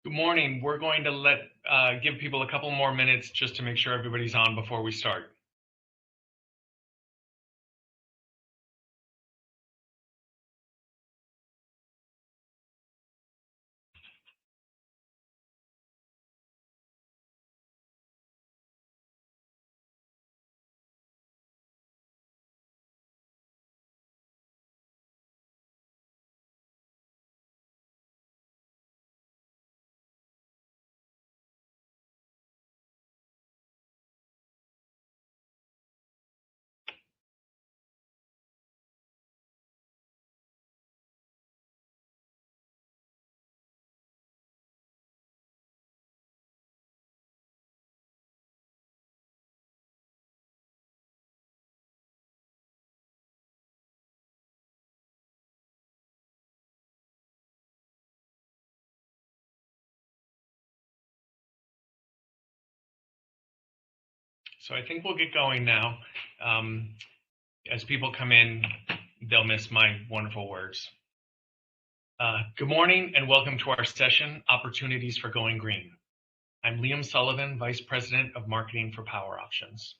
Good morning. We're going to give people a couple more minutes just to make sure everybody's on before we start. So I think we'll get going now. As people come in, they'll miss my wonderful words. Good morning and welcome to our session, Opportunities for Going Green. I'm Liam Sullivan, Vice President of Marketing for PowerOptions.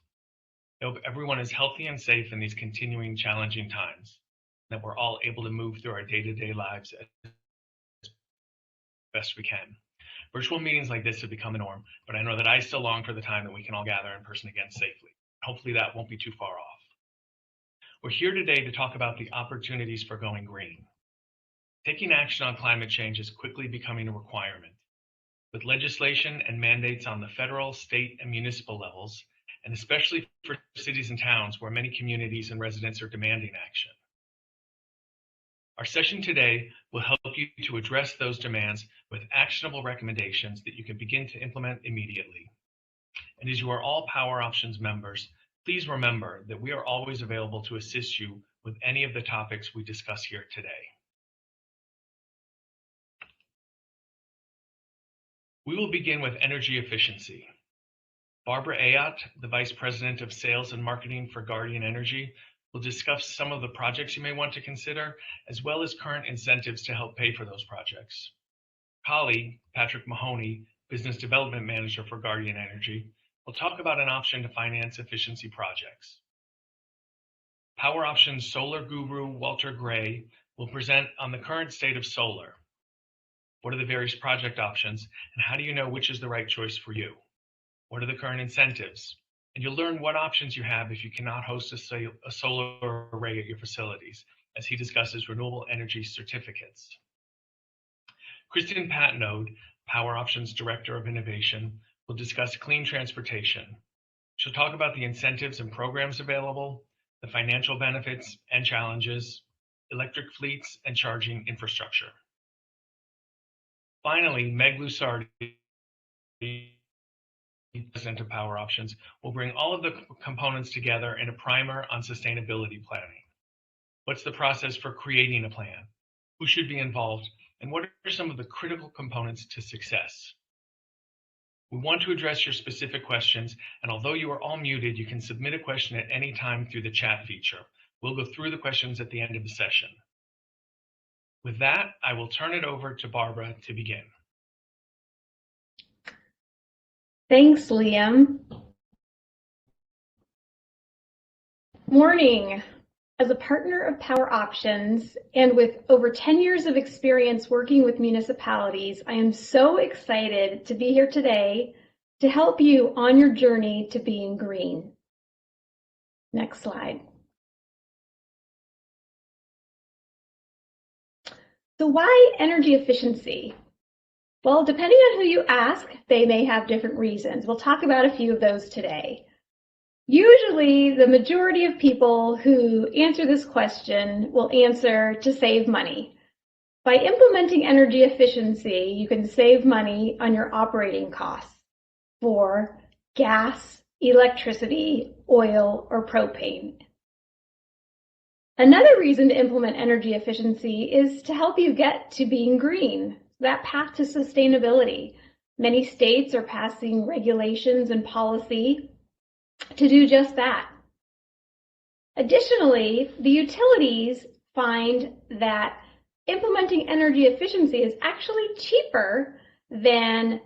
I hope everyone is healthy and safe in these continuing challenging times, that we're all able to move through our day-to-day lives as best we can. Virtual meetings like this have become a norm, but I know that I still long for the time that we can all gather in person again safely. Hopefully that won't be too far off. We're here today to talk about the opportunities for going green. Taking action on climate change is quickly becoming a requirement, with legislation and mandates on the federal, state, and municipal levels, and especially for cities and towns where many communities and residents are demanding action. Our session today will help you to address those demands with actionable recommendations that you can begin to implement immediately. And as you are all PowerOptions members, please remember that we are always available to assist you with any of the topics we discuss here today. We will begin with energy efficiency. Barbara Ayotte, the Vice President of Sales and Marketing for Guardian Energy, will discuss some of the projects you may want to consider, as well as current incentives to help pay for those projects. Colleague, Patrick Mahoney, Business Development Manager for Guardian Energy, will talk about an option to finance efficiency projects. PowerOptions solar guru Walter Gray will present on the current state of solar. What are the various project options, and how do you know which is the right choice for you? What are the current incentives? And you'll learn what options you have if you cannot host a solar array at your facilities, as he discusses renewable energy certificates. Kristen Patnode, PowerOptions Director of Innovation, will discuss clean transportation. She'll talk about the incentives and programs available, the financial benefits and challenges, electric fleets, and charging infrastructure. Finally, Meg Lusardi, President of PowerOptions, will bring all of the components together in a primer on sustainability planning. What's the process for creating a plan? Who should be involved? And what are some of the critical components to success? We want to address your specific questions, and although you are all muted, you can submit a question at any time through the chat feature. We'll go through the questions at the end of the session. With that, I will turn it over to Barbara to begin. Thanks, Liam. Morning. As a partner of PowerOptions and with over 10 years of experience working with municipalities, I am so excited to be here today to help you on your journey to being green. Next slide. So why energy efficiency? Well, depending on who you ask, they may have different reasons. We'll talk about a few of those today. Usually, the majority of people who answer this question will answer to save money. By implementing energy efficiency, you can save money on your operating costs for gas, electricity, oil, or propane. Another reason to implement energy efficiency is to help you get to being green, that path to sustainability. Many states are passing regulations and policy to do just that. Additionally, the utilities find that implementing energy efficiency is actually cheaper than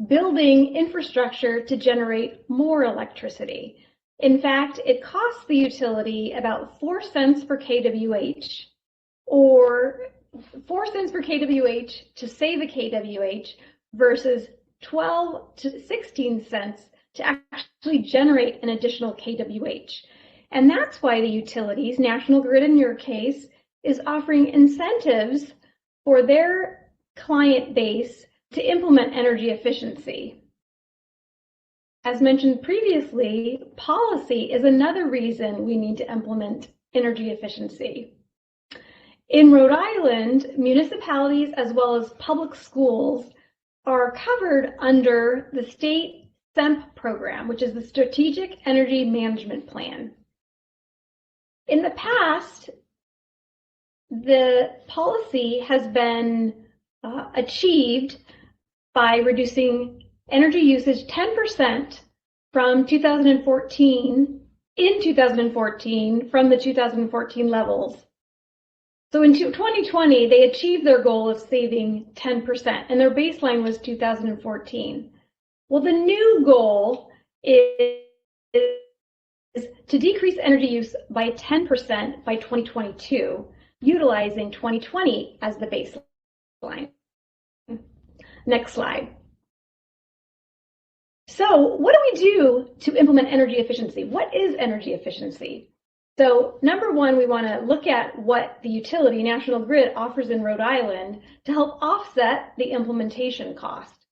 building infrastructure to generate more electricity. In fact, it costs the utility about 4 cents per kWh, or 4 cents per kWh to save a kWh versus 12 to 16 cents to actually generate an additional kWh. And that's why the utilities, National Grid in your case, is offering incentives for their client base to implement energy efficiency. As mentioned previously, policy is another reason we need to implement energy efficiency. In Rhode Island, municipalities as well as public schools are covered under the state SEMP program, which is the Strategic Energy Management Plan. In the past, the policy has been achieved by reducing energy usage 10% from 2014 from the 2014 levels. So in 2020, they achieved their goal of saving 10%, and their baseline was 2014. Well, the new goal is to decrease energy use by 10% by 2022, utilizing 2020 as the baseline. Next slide. So what do we do to implement energy efficiency? What is energy efficiency? So number one, we want to look at what the utility, National Grid, offers in Rhode Island to help offset the implementation cost.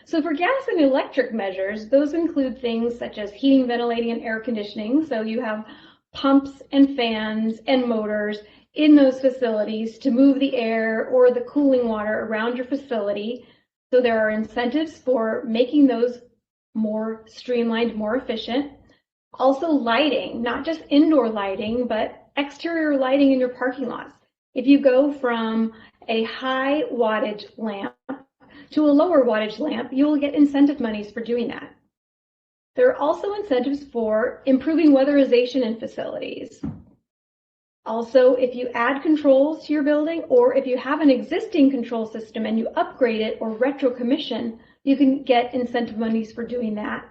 So for gas and electric measures, those include things such as heating, ventilating, and air conditioning. So you have pumps and fans and motors in those facilities to move the air or the cooling water around your facility. So there are incentives for making those more streamlined, more efficient. Also lighting, not just indoor lighting, but exterior lighting in your parking lots. If you go from a high wattage lamp to a lower wattage lamp, you will get incentive monies for doing that. There are also incentives for improving weatherization in facilities. Also, if you add controls to your building, or if you have an existing control system and you upgrade it or retro commission, you can get incentive monies for doing that.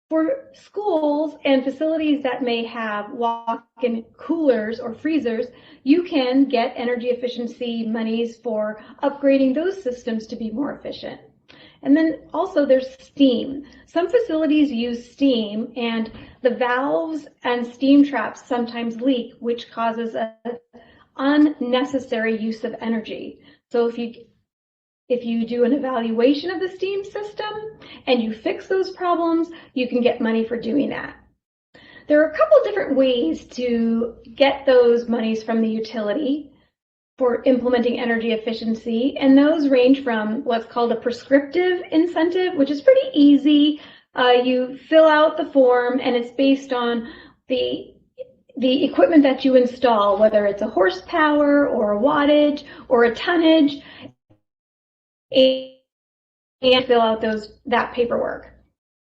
For schools and facilities that may have walk-in coolers or freezers, you can get energy efficiency monies for upgrading those systems to be more efficient. And then also there's steam. Some facilities use steam, and the valves and steam traps sometimes leak, which causes an unnecessary use of energy. So if you do an evaluation of the steam system and you fix those problems, you can get money for doing that. There are a couple different ways to get those monies from the utility for implementing energy efficiency, and those range from what's called a prescriptive incentive, which is pretty easy. You fill out the form and it's based on the equipment that you install, whether it's a horsepower or a wattage or a tonnage, and fill out that paperwork.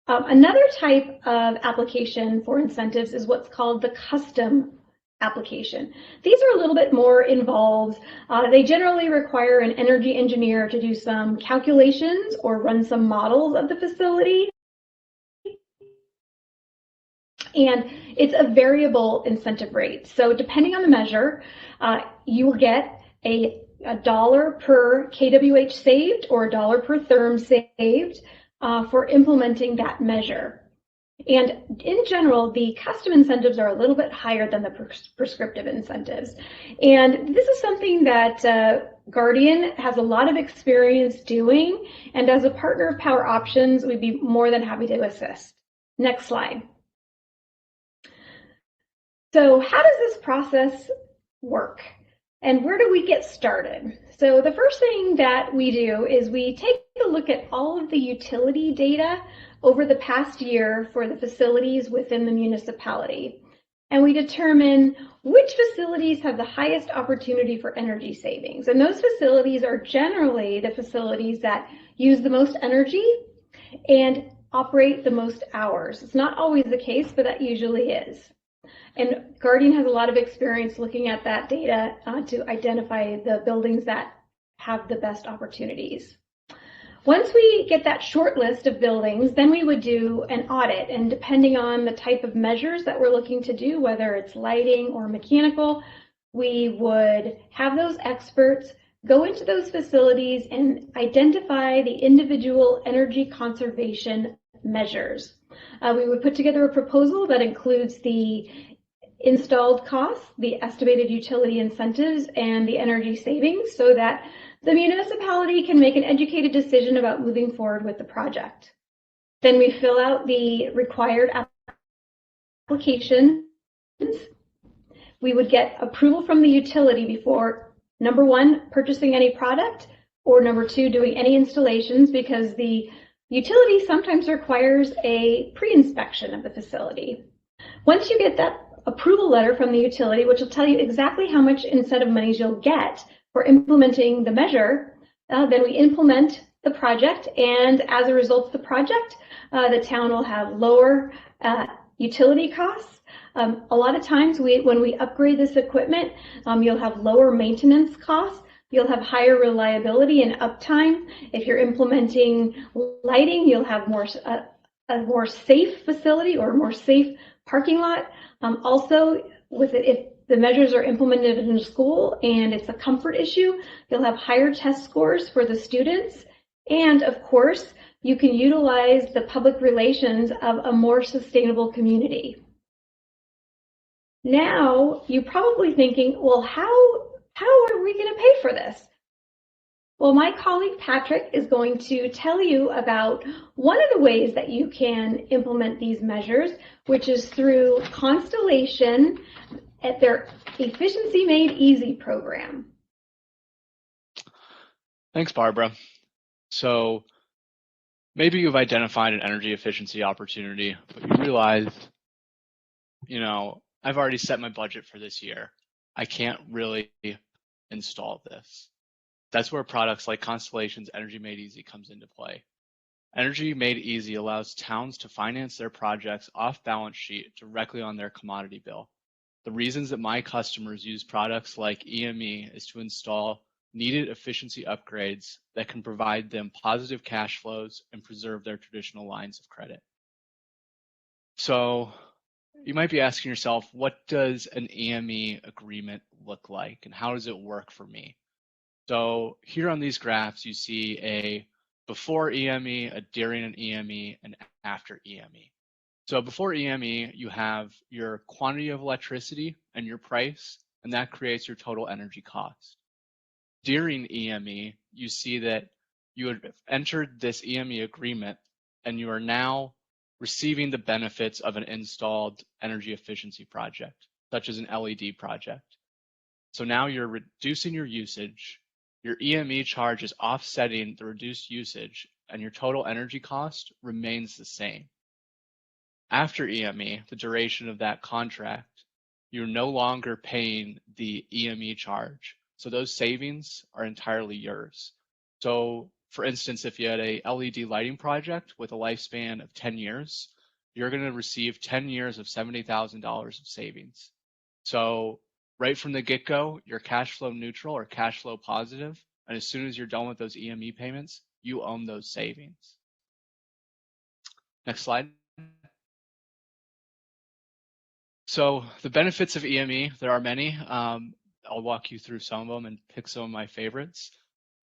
Another type of application for incentives is what's called the custom application. These are a little bit more involved. They generally require an energy engineer to do some calculations or run some models of the facility. And it's a variable incentive rate. So depending on the measure, you will get a $1 per kWh saved or $1 per therm saved for implementing that measure. And in general, the custom incentives are a little bit higher than the prescriptive incentives. And this is something that Guardian has a lot of experience doing. And as a partner of PowerOptions, we'd be more than happy to assist. Next slide. So how does this process work? And where do we get started? So the first thing that we do is we take a look at all of the utility data over the past year for the facilities within the municipality. And we determine which facilities have the highest opportunity for energy savings. And those facilities are generally the facilities that use the most energy and operate the most hours. It's not always the case, but that usually is. And Guardian has a lot of experience looking at that data to identify the buildings that have the best opportunities. Once we get that short list of buildings, then we would do an audit, and depending on the type of measures that we're looking to do, whether it's lighting or mechanical, we would have those experts go into those facilities and identify the individual energy conservation measures. We would put together a proposal that includes the installed costs, the estimated utility incentives, and the energy savings so that the municipality can make an educated decision about moving forward with the project. Then we fill out the required applications. We would get approval from the utility before, number one, purchasing any product, or number two, doing any installations, because the utility sometimes requires a pre-inspection of the facility. Once you get that approval letter from the utility, which will tell you exactly how much incentive monies you'll get for implementing the measure, then we implement the project, and as a result of the project, the town will have lower utility costs. A lot of times when we upgrade this equipment, you'll have lower maintenance costs. You'll have higher reliability and uptime. If you're implementing lighting, you'll have a more safe facility or more safe parking lot. Also, if the measures are implemented in a school and it's a comfort issue, you'll have higher test scores for the students. And of course, you can utilize the public relations of a more sustainable community. Now, you're probably thinking, well, how are we going to pay for this? Well, my colleague Patrick is going to tell you about one of the ways that you can implement these measures, which is through Constellation at their Efficiency Made Easy program. Thanks, Barbara. So maybe you've identified an energy efficiency opportunity, but you realize, I've already set my budget for this year. I can't really install this. That's where products like Constellation's Energy Made Easy comes into play. Energy Made Easy allows towns to finance their projects off balance sheet directly on their commodity bill. The reasons that my customers use products like EME is to install needed efficiency upgrades that can provide them positive cash flows and preserve their traditional lines of credit. So you might be asking yourself, what does an EME agreement look like and how does it work for me? So here on these graphs, you see a before EME, a during an EME, and after EME. So before EME, you have your quantity of electricity and your price, and that creates your total energy cost. During EME, you see that you have entered this EME agreement and you are now receiving the benefits of an installed energy efficiency project, such as an LED project. So now you're reducing your usage, your EME charge is offsetting the reduced usage, and your total energy cost remains the same. After EME, the duration of that contract, you're no longer paying the EME charge. So those savings are entirely yours. So for instance, if you had a LED lighting project with a lifespan of 10 years, you're going to receive 10 years of $70,000 of savings. So right from the get-go, you're cash flow neutral or cash flow positive, and as soon as you're done with those EME payments, you own those savings. Next slide. So the benefits of EME, there are many. I'll walk you through some of them and pick some of my favorites.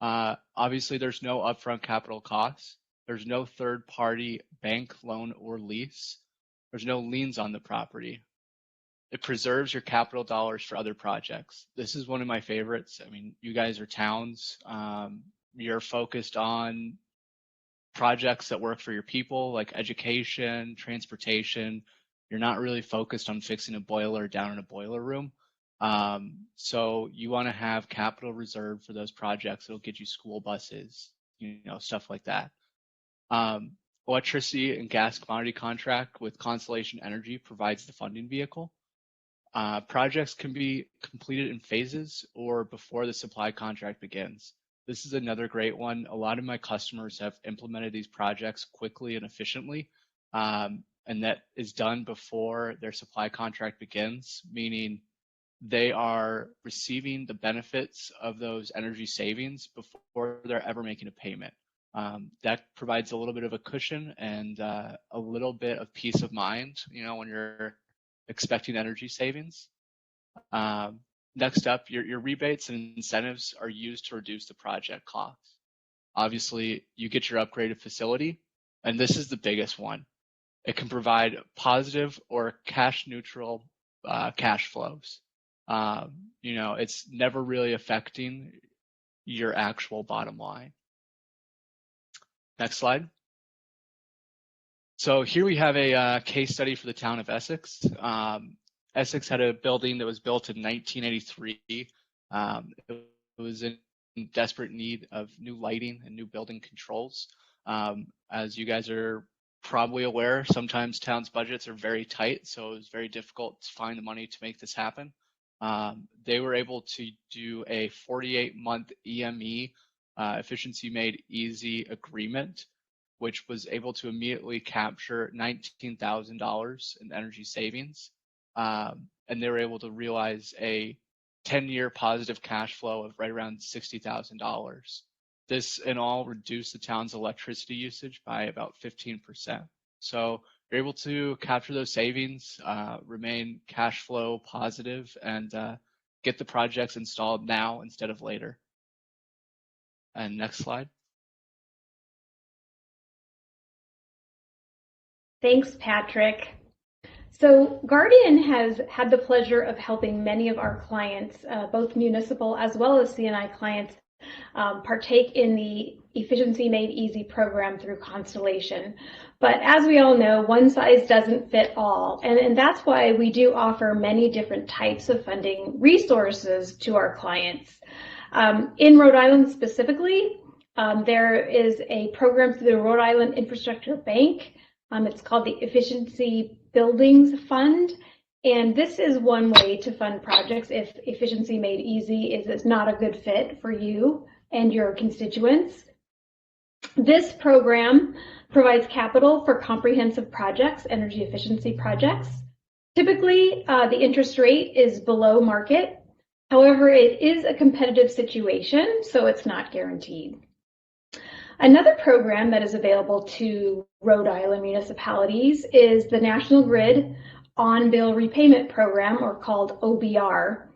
Obviously, there's no upfront capital costs. There's no third-party bank loan or lease. There's no liens on the property. It preserves your capital dollars for other projects. This is one of my favorites. I mean, you guys are towns. You're focused on projects that work for your people, like education, transportation. You're not really focused on fixing a boiler down in a boiler room. So you want to have capital reserved for those projects that'll get you school buses, stuff like that. Electricity and gas commodity contract with Constellation Energy provides the funding vehicle. Projects can be completed in phases or before the supply contract begins. This is another great one. A lot of my customers have implemented these projects quickly and efficiently, and that is done before their supply contract begins, meaning they are receiving the benefits of those energy savings before they're ever making a payment. That provides a little bit of a cushion and a little bit of peace of mind, when you're expecting energy savings. Next up, your rebates and incentives are used to reduce the project costs. Obviously, you get your upgraded facility, and this is the biggest one. It can provide positive or cash neutral cash flows. It's never really affecting your actual bottom line. Next slide. So here we have a case study for the town of Essex. Essex had a building that was built in 1983. It was in desperate need of new lighting and new building controls. As you guys are probably aware, sometimes towns' budgets are very tight, so it was very difficult to find the money to make this happen. They were able to do a 48-month EME, Efficiency Made Easy agreement, which was able to immediately capture $19,000 in energy savings. And they were able to realize a 10-year positive cash flow of right around $60,000. This in all reduced the town's electricity usage by about 15%. So you're able to capture those savings, remain cash flow positive, and get the projects installed now instead of later. And next slide. Thanks, Patrick. So Guardian has had the pleasure of helping many of our clients, both municipal as well as C&I clients, partake in the Efficiency Made Easy program through Constellation. But as we all know, one size doesn't fit all. And that's why we do offer many different types of funding resources to our clients. In Rhode Island specifically, there is a program through the Rhode Island Infrastructure Bank. It's called the Efficiency Buildings Fund. And this is one way to fund projects if Efficiency Made Easy is not a good fit for you and your constituents. This program provides capital for comprehensive projects, energy efficiency projects. Typically, the interest rate is below market. However, it is a competitive situation, so it's not guaranteed. Another program that is available to Rhode Island municipalities is the National Grid On-Bill Repayment Program, or called OBR.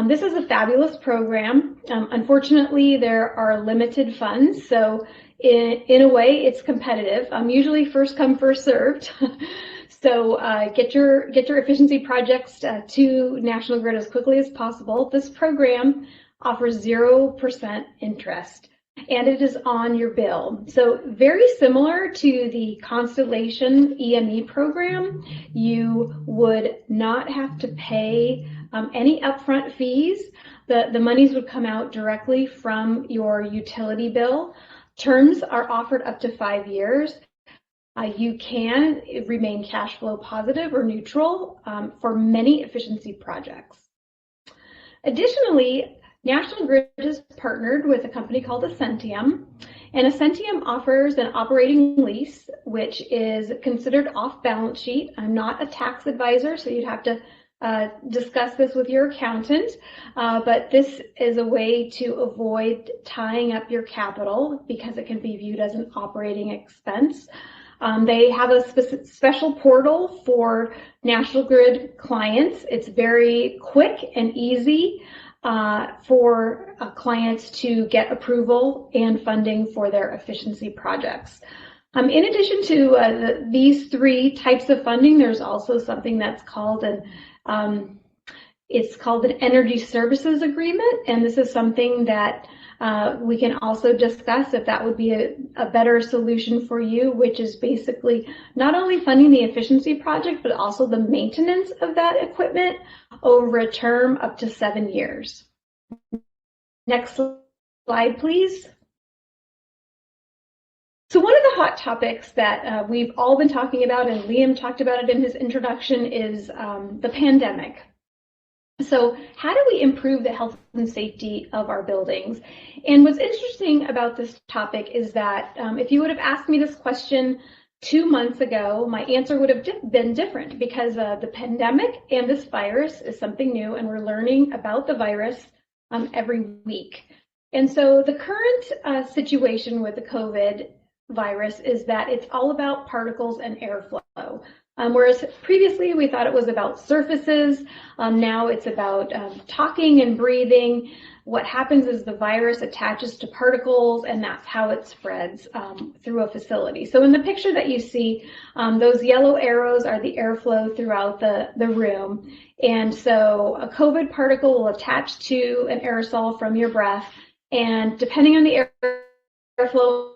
This is a fabulous program. Unfortunately, there are limited funds, so in a way, it's competitive. Usually first come, first served. So get your efficiency projects to National Grid as quickly as possible. This program offers 0% interest, and it is on your bill. So very similar to the Constellation EME program, you would not have to pay any upfront fees. The monies would come out directly from your utility bill. Terms are offered up to 5 years. You can remain cash flow positive or neutral for many efficiency projects. Additionally, National Grid is partnered with a company called Ascentium, and Ascentium offers an operating lease, which is considered off balance sheet. I'm not a tax advisor, so you'd have to discuss this with your accountant, but this is a way to avoid tying up your capital because it can be viewed as an operating expense. They have a special portal for National Grid clients. It's very quick and easy for clients to get approval and funding for their efficiency projects. In addition to these three types of funding, there's also something that's called it's called an energy services agreement, and this is something that we can also discuss if that would be a better solution for you, which is basically not only funding the efficiency project, but also the maintenance of that equipment over a term up to 7 years. Next slide, please. So one of the hot topics that we've all been talking about, and Liam talked about it in his introduction, is the pandemic. So how do we improve the health and safety of our buildings? And what's interesting about this topic is that if you would have asked me this question 2 months ago, my answer would have been different, because the pandemic and this virus is something new, and we're learning about the virus every week. And so the current situation with the COVID virus is that it's all about particles and airflow. Whereas previously we thought it was about surfaces, now it's about talking and breathing. What happens is the virus attaches to particles, and that's how it spreads through a facility. So in the picture that you see, those yellow arrows are the airflow throughout the room. And so a COVID particle will attach to an aerosol from your breath, and depending on the airflow,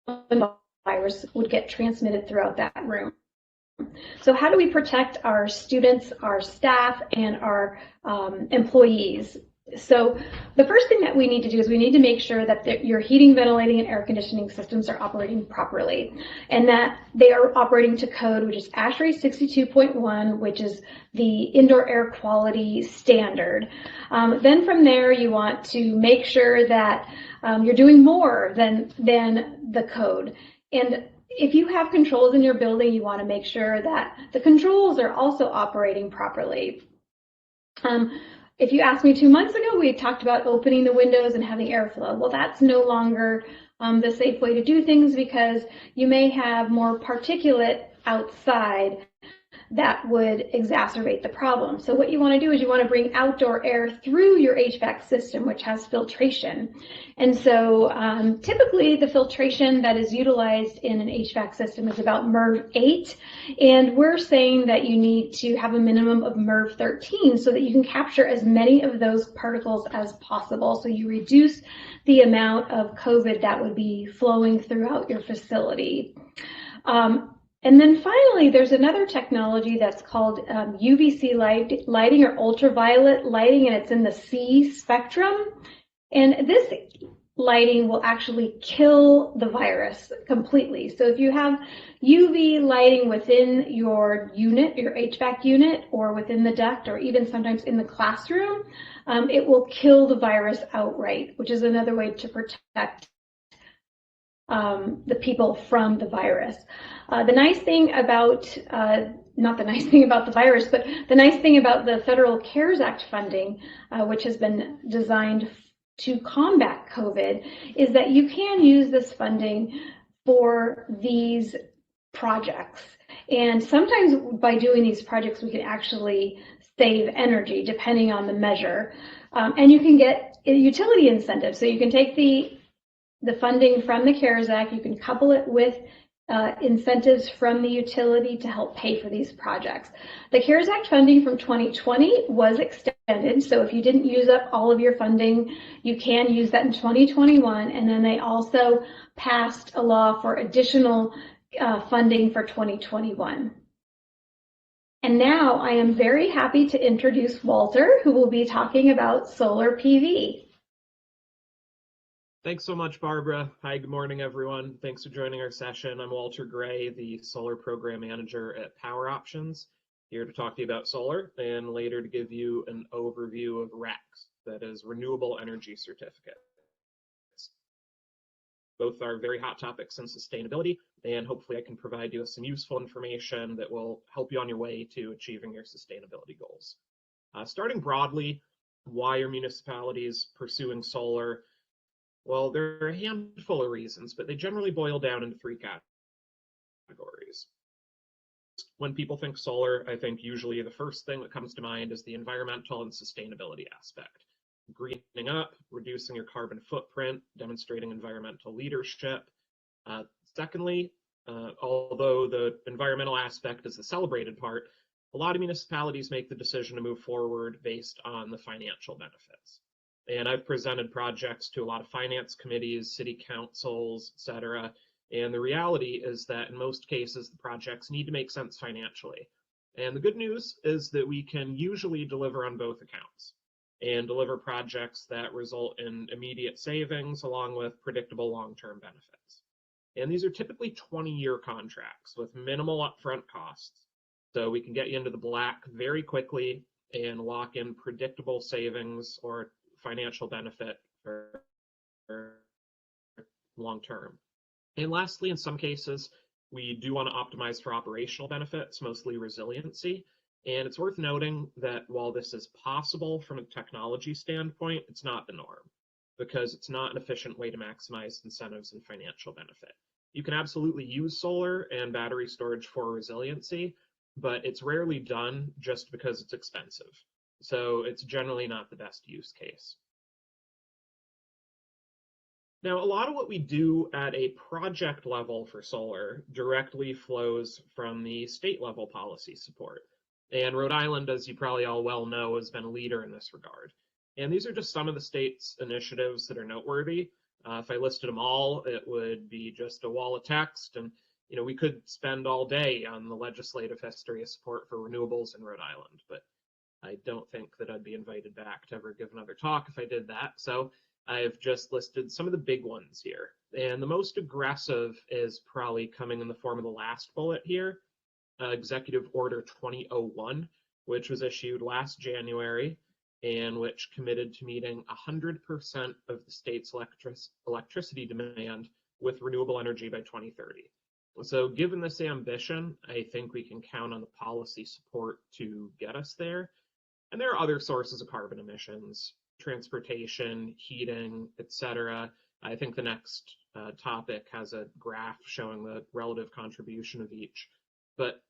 the virus would get transmitted throughout that room. So how do we protect our students, our staff, and our employees? So the first thing that we need to do is we need to make sure that your heating, ventilating, and air conditioning systems are operating properly, and that they are operating to code, which is ASHRAE 62.1, which is the indoor air quality standard. Then from there, you want to make sure that you're doing more than the code. And if you have controls in your building, you want to make sure that the controls are also operating properly. If you asked me 2 months ago, we talked about opening the windows and having airflow. Well, that's no longer the safe way to do things, because you may have more particulate outside that would exacerbate the problem. So what you want to do is you want to bring outdoor air through your HVAC system, which has filtration. And so typically the filtration that is utilized in an HVAC system is about MERV 8, and we're saying that you need to have a minimum of MERV 13 so that you can capture as many of those particles as possible, so you reduce the amount of COVID that would be flowing throughout your facility. And then finally, there's another technology that's called UVC lighting or ultraviolet lighting, and it's in the C spectrum. And this lighting will actually kill the virus completely. So if you have UV lighting within your unit, your HVAC unit, or within the duct, or even sometimes in the classroom, it will kill the virus outright, which is another way to protect the people from the virus. The nice thing about, not the nice thing about the virus, but the nice thing about the Federal CARES Act funding, which has been designed to combat COVID, is that you can use this funding for these projects. And sometimes by doing these projects, we can actually save energy depending on the measure. And you can get utility incentives. So you can take the funding from the CARES Act, you can couple it with incentives from the utility to help pay for these projects. The CARES Act funding from 2020 was extended, so if you didn't use up all of your funding, you can use that in 2021, and then they also passed a law for additional funding for 2021. And now I am very happy to introduce Walter, who will be talking about solar PV. Thanks so much, Barbara. Hi, good morning, everyone. Thanks for joining our session. I'm Walter Gray, the Solar Program Manager at PowerOptions, here to talk to you about solar and later to give you an overview of RECs, that is Renewable Energy Certificates. Both are very hot topics in sustainability, and hopefully I can provide you with some useful information that will help you on your way to achieving your sustainability goals. Starting broadly, why are municipalities pursuing solar? Well, there are a handful of reasons, but they generally boil down into 3 categories. When people think solar, I think usually the first thing that comes to mind is the environmental and sustainability aspect. Greening up, reducing your carbon footprint, demonstrating environmental leadership. Secondly, although the environmental aspect is the celebrated part, a lot of municipalities make the decision to move forward based on the financial benefits. And I've presented projects to a lot of finance committees, city councils, etc. And the reality is that in most cases, the projects need to make sense financially. And the good news is that we can usually deliver on both accounts and deliver projects that result in immediate savings along with predictable long-term benefits. And these are typically 20-year contracts with minimal upfront costs. So we can get you into the black very quickly and lock in predictable savings or financial benefit for long term. And lastly, in some cases, we do want to optimize for operational benefits, mostly resiliency. And it's worth noting that while this is possible from a technology standpoint, it's not the norm. because it's not an efficient way to maximize incentives and financial benefit. You can absolutely use solar and battery storage for resiliency, but it's rarely done just because it's expensive. So it's generally not the best use case. Now, a lot of what we do at a project level for solar directly flows from the state level policy support. And Rhode Island, as you probably all well know, has been a leader in this regard. And these are just some of the state's initiatives that are noteworthy. If I listed them all, it would be just a wall of text. And we could spend all day on the legislative history of support for renewables in Rhode Island, but I don't think that I'd be invited back to ever give another talk if I did that. So I've just listed some of the big ones here. And the most aggressive is probably coming in the form of the last bullet here, Executive Order 2001, which was issued last January and which committed to meeting 100% of the state's electricity demand with renewable energy by 2030. So given this ambition, I think we can count on the policy support to get us there. And there are other sources of carbon emissions, transportation, heating, etc. I think the next topic has a graph showing the relative contribution of each. But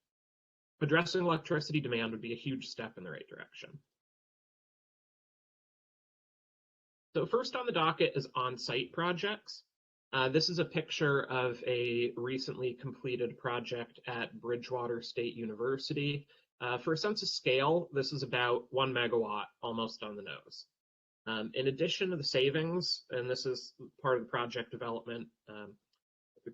addressing electricity demand would be a huge step in the right direction. So first on the docket is on-site projects. This is a picture of a recently completed project at Bridgewater State University. For a sense of scale, this is about 1 megawatt, almost on the nose. In addition to the savings, and this is part of the project development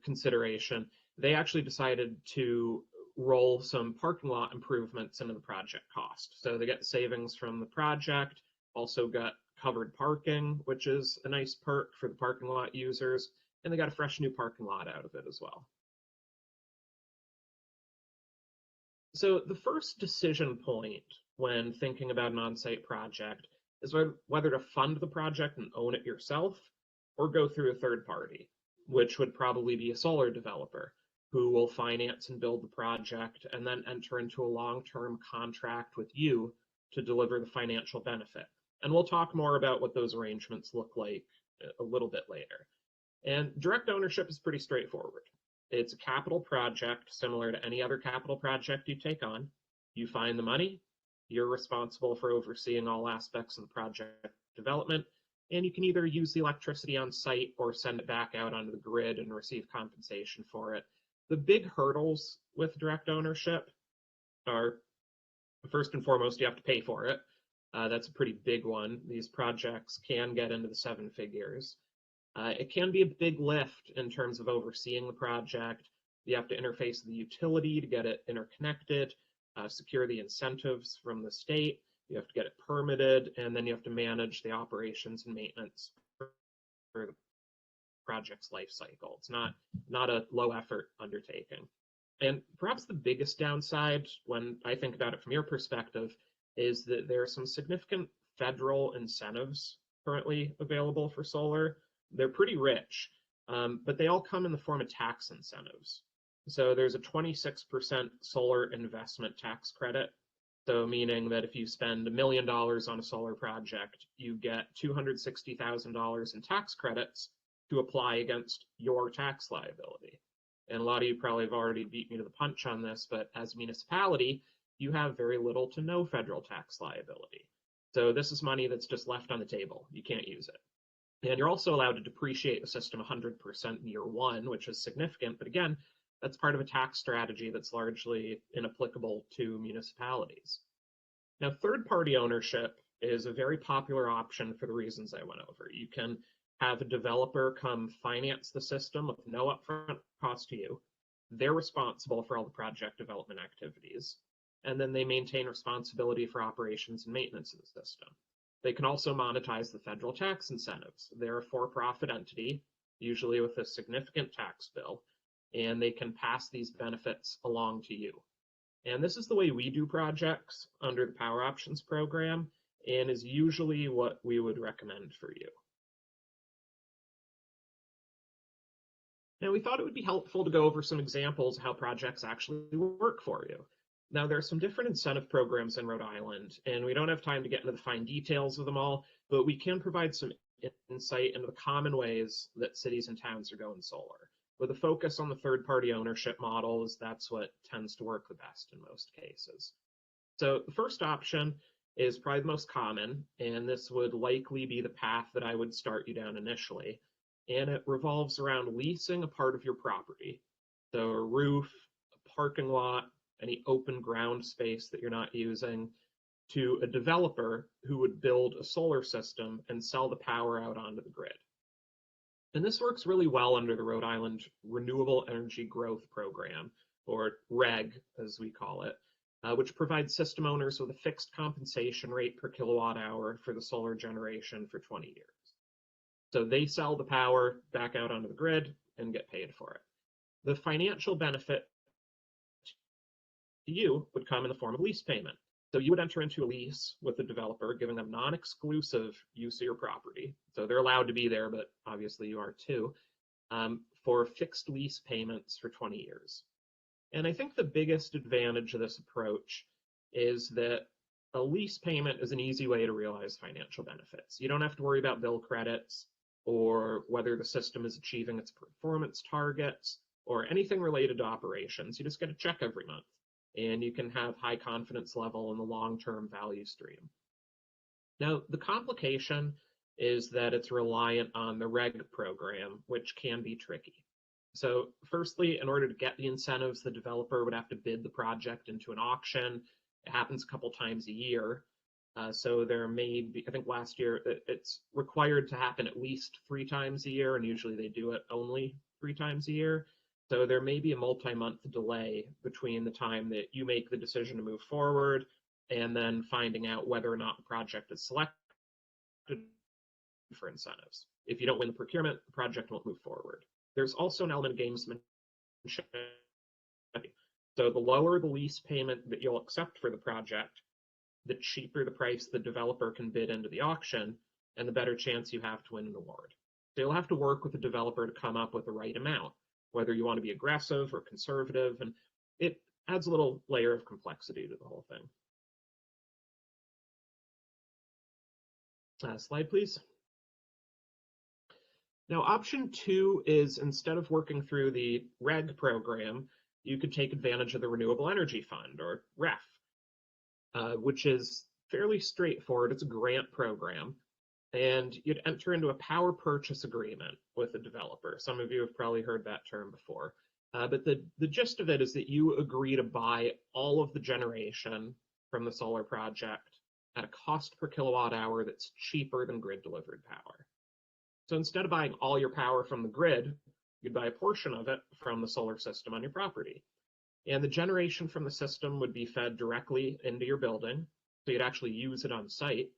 consideration, they actually decided to roll some parking lot improvements into the project cost. So they get savings from the project, also got covered parking, which is a nice perk for the parking lot users, and they got a fresh new parking lot out of it as well. So the first decision point when thinking about an on-site project is whether to fund the project and own it yourself or go through a third party, which would probably be a solar developer who will finance and build the project and then enter into a long-term contract with you to deliver the financial benefit. And we'll talk more about what those arrangements look like a little bit later. And direct ownership is pretty straightforward. It's a capital project similar to any other capital project you take on. You find the money, you're responsible for overseeing all aspects of the project development, and you can either use the electricity on site or send it back out onto the grid and receive compensation for it. The big hurdles with direct ownership are, first and foremost, you have to pay for it. That's a pretty big one. These projects can get into the 7 figures. It can be a big lift in terms of overseeing the project. You have to interface the utility to get it interconnected, secure the incentives from the state, you have to get it permitted, and then you have to manage the operations and maintenance for the project's life cycle. It's not a low effort undertaking. And perhaps the biggest downside, when I think about it from your perspective, is that there are some significant federal incentives currently available for solar. They're pretty rich, but they all come in the form of tax incentives. So there's a 26% solar investment tax credit. So meaning that if you spend $1 million on a solar project, you get $260,000 in tax credits to apply against your tax liability. And a lot of you probably have already beat me to the punch on this, but as a municipality, you have very little to no federal tax liability. So this is money that's just left on the table. You can't use it. And you're also allowed to depreciate the system 100% in year one, which is significant. But again, that's part of a tax strategy that's largely inapplicable to municipalities. Now, third-party ownership is a very popular option for the reasons I went over. You can have a developer come finance the system with no upfront cost to you. They're responsible for all the project development activities, and then they maintain responsibility for operations and maintenance of the system. They can also monetize the federal tax incentives. They're a for-profit entity, usually with a significant tax bill, and they can pass these benefits along to you. And this is the way we do projects under the PowerOptions program, and is usually what we would recommend for you. Now, we thought it would be helpful to go over some examples of how projects actually work for you. Now, there are some different incentive programs in Rhode Island, and we don't have time to get into the fine details of them all, but we can provide some insight into the common ways that cities and towns are going solar. With a focus on the third-party ownership model, as that's what tends to work the best in most cases. So the first option is probably the most common, and this would likely be the path that I would start you down initially. And it revolves around leasing a part of your property. So a roof, a parking lot, any open ground space that you're not using, to a developer who would build a solar system and sell the power out onto the grid. And this works really well under the Rhode Island Renewable Energy Growth Program, or REG as we call it, which provides system owners with a fixed compensation rate per kilowatt hour for the solar generation for 20 years. So they sell the power back out onto the grid and get paid for it. The financial benefit to you would come in the form of lease payment. So you would enter into a lease with the developer, giving them non-exclusive use of your property. So they're allowed to be there, but obviously you are too, for fixed lease payments for 20 years. And I think the biggest advantage of this approach is that a lease payment is an easy way to realize financial benefits. You don't have to worry about bill credits or whether the system is achieving its performance targets or anything related to operations. You just get a check every month, and you can have high confidence level in the long-term value stream. Now, the complication is that it's reliant on the REG program, which can be tricky. So firstly, in order to get the incentives, the developer would have to bid the project into an auction. It happens a couple times a year. So there may be, I think last year, it's required to happen at least 3 times a year, and usually they do it only 3 times a year. So there may be a multi-month delay between the time that you make the decision to move forward and then finding out whether or not the project is selected for incentives. If you don't win the procurement, the project won't move forward. There's also an element of gamesmanship. So the lower the lease payment that you'll accept for the project, the cheaper the price the developer can bid into the auction, and the better chance you have to win an award. So you'll have to work with the developer to come up with the right amount, whether you want to be aggressive or conservative, and it adds a little layer of complexity to the whole thing. Slide, please. Now, option 2 is, instead of working through the REG program, you could take advantage of the Renewable Energy Fund, or REF, which is fairly straightforward. It's a grant program, and you'd enter into a power purchase agreement with the developer. Some of you have probably heard that term before. But the gist of it is that you agree to buy all of the generation from the solar project at a cost per kilowatt hour that's cheaper than grid delivered power. So instead of buying all your power from the grid, you'd buy a portion of it from the solar system on your property. And the generation from the system would be fed directly into your building, so you'd actually use it on site.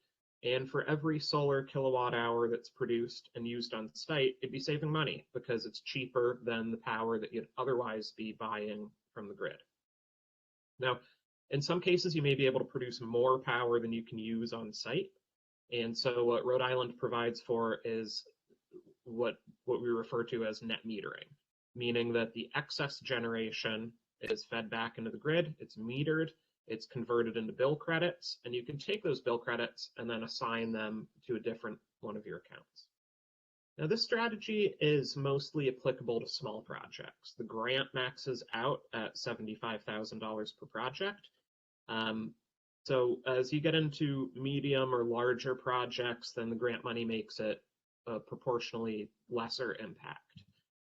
And for every solar kilowatt hour that's produced and used on site, it'd be saving money because it's cheaper than the power that you'd otherwise be buying from the grid. Now, in some cases, you may be able to produce more power than you can use on site. And so what Rhode Island provides for is what we refer to as net metering, meaning that the excess generation is fed back into the grid, it's metered, it's converted into bill credits, and you can take those bill credits and then assign them to a different one of your accounts. Now, this strategy is mostly applicable to small projects. The grant maxes out at $75,000 per project. So as you get into medium or larger projects, then the grant money makes it a proportionally lesser impact.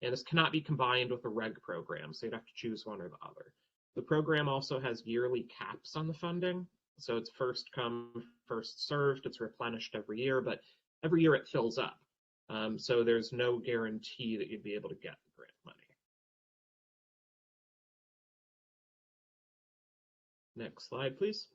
And this cannot be combined with the REG program, so you'd have to choose one or the other. The program also has yearly caps on the funding, so it's first come, first served. It's replenished every year, but every year it fills up. So there's no guarantee that you'd be able to get the grant money. Next slide, please.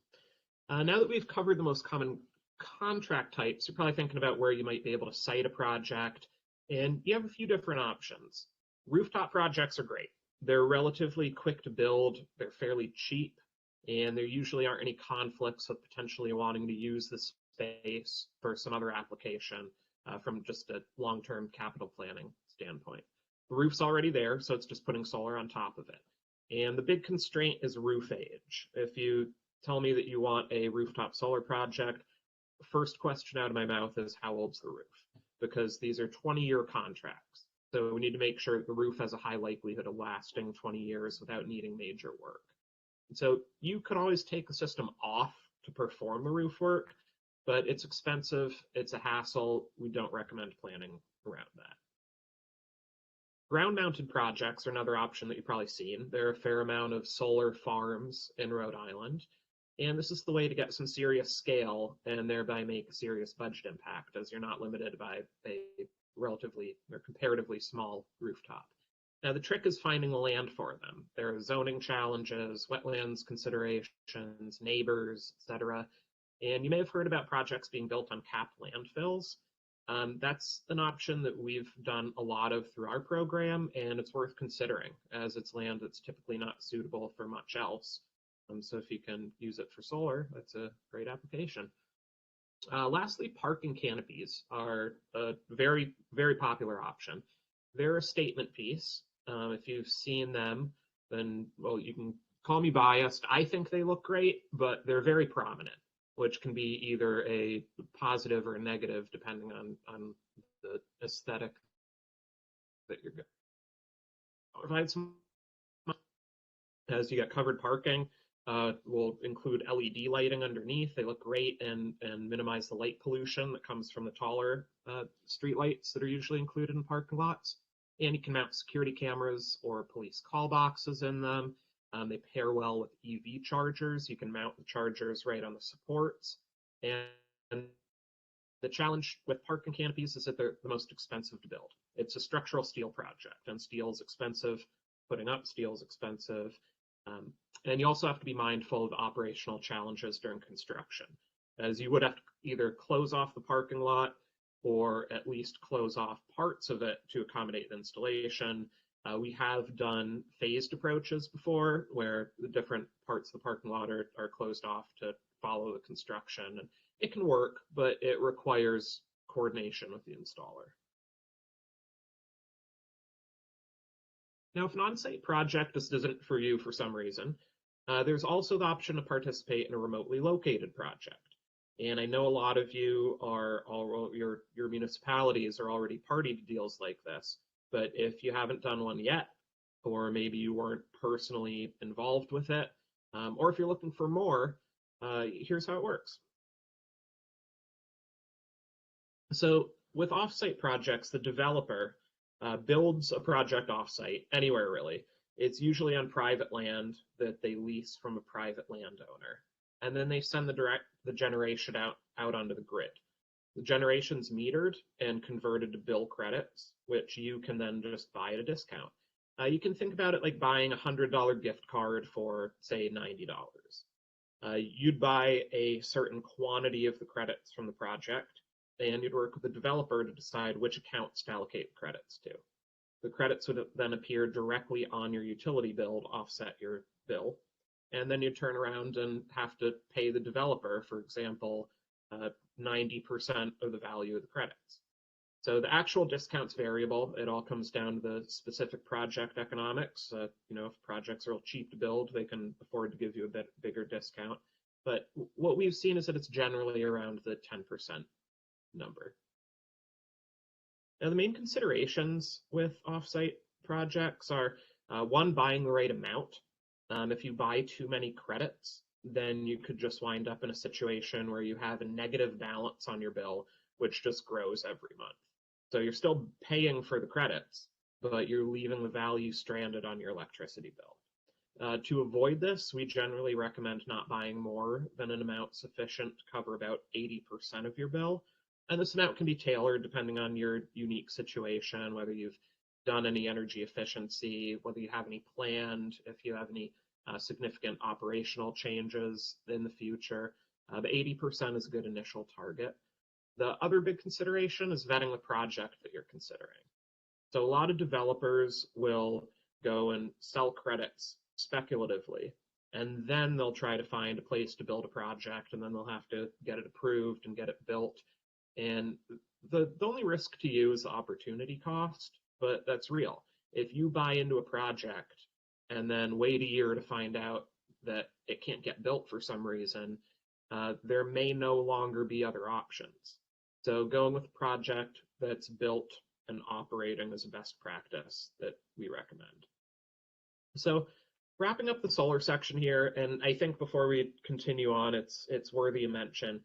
Now that we've covered the most common contract types, you're probably thinking about where you might be able to site a project, and you have a few different options. Rooftop projects are great. They're relatively quick to build, they're fairly cheap, and there usually aren't any conflicts with potentially wanting to use the space for some other application from just a long-term capital planning standpoint. The roof's already there, so it's just putting solar on top of it. And the big constraint is roof age. If you tell me that you want a rooftop solar project, the first question out of my mouth is, how old's the roof? because these are 20-year contracts. So we need to make sure that the roof has a high likelihood of lasting 20 years without needing major work. And so you could always take the system off to perform the roof work, but it's expensive, it's a hassle. We don't recommend planning around that. Ground-mounted projects are another option that you've probably seen. There are a fair amount of solar farms in Rhode Island, and this is the way to get some serious scale and thereby make a serious budget impact, as you're not limited by a relatively or comparatively small rooftop. Now, the trick is finding the land for them. There are zoning challenges, wetlands considerations, neighbors, etc. And you may have heard about projects being built on capped landfills. That's an option that we've done a lot of through our program, and it's worth considering, as it's land that's typically not suitable for much else. So if you can use it for solar, that's a great application. Lastly, parking canopies are a very, very popular option. They're a statement piece. If you've seen them, then, well, you can call me biased. I think they look great, but they're very prominent, which can be either a positive or a negative depending on the aesthetic that you're going to provide. Some, as you get covered parking, we'll include LED lighting underneath. They look great and minimize the light pollution that comes from the taller street lights that are usually included in parking lots. And you can mount security cameras or police call boxes in them. They pair well with EV chargers. You can mount the chargers right on the supports. And the challenge with parking canopies is that they're the most expensive to build. It's a structural steel project, and steel is expensive. Putting up steel is expensive. And you also have to be mindful of operational challenges during construction, as you would have to either close off the parking lot or at least close off parts of it to accommodate the installation. We have done phased approaches before, where the different parts of the parking lot are closed off to follow the construction. And it can work, but it requires coordination with the installer. Now, if an on-site project just isn't for you for some reason, there's also the option to participate in a remotely located project. And I know a lot of you your municipalities are already party to deals like this. But if you haven't done one yet, or maybe you weren't personally involved with it, or if you're looking for more, here's how it works. So with offsite projects, the developer builds a project offsite anywhere really. It's usually on private land that they lease from a private landowner. And then they send the generation out onto the grid. The generation's metered and converted to bill credits, which you can then just buy at a discount. You can think about it like buying a $100 gift card for, say, $90. You'd buy a certain quantity of the credits from the project, and you'd work with the developer to decide which accounts to allocate the credits to. The credits would then appear directly on your utility bill to offset your bill, and then you'd turn around and have to pay the developer, for example, 90% of the value of the credits. So the actual discount's variable. It all comes down to the specific project economics. If projects are cheap to build, they can afford to give you a bit bigger discount. But what we've seen is that it's generally around the 10% number. Now, the main considerations with offsite projects are, one, buying the right amount. If you buy too many credits, then you could just wind up in a situation where you have a negative balance on your bill, which just grows every month. So you're still paying for the credits, but you're leaving the value stranded on your electricity bill. To avoid this, we generally recommend not buying more than an amount sufficient to cover about 80% of your bill. And this amount can be tailored depending on your unique situation, whether you've done any energy efficiency, whether you have any planned, if you have any significant operational changes in the future. The 80% is a good initial target. The other big consideration is vetting the project that you're considering. So a lot of developers will go and sell credits speculatively, and then they'll try to find a place to build a project, and then they'll have to get it approved and get it built. And the only risk to you is the opportunity cost, but that's real. If you buy into a project and then wait a year to find out that it can't get built for some reason, there may no longer be other options. So going with a project that's built and operating is a best practice that we recommend. So wrapping up the solar section here, and I think before we continue on, it's worthy of mention.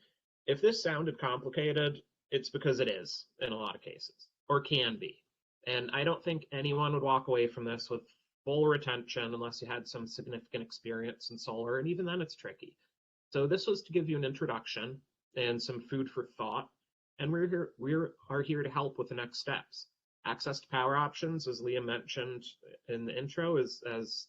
If this sounded complicated, it's because it is in a lot of cases, or can be. And I don't think anyone would walk away from this with full retention unless you had some significant experience in solar, and even then it's tricky. So this was to give you an introduction and some food for thought, and we are here to help with the next steps. Access to power options, as Liam mentioned in the intro, as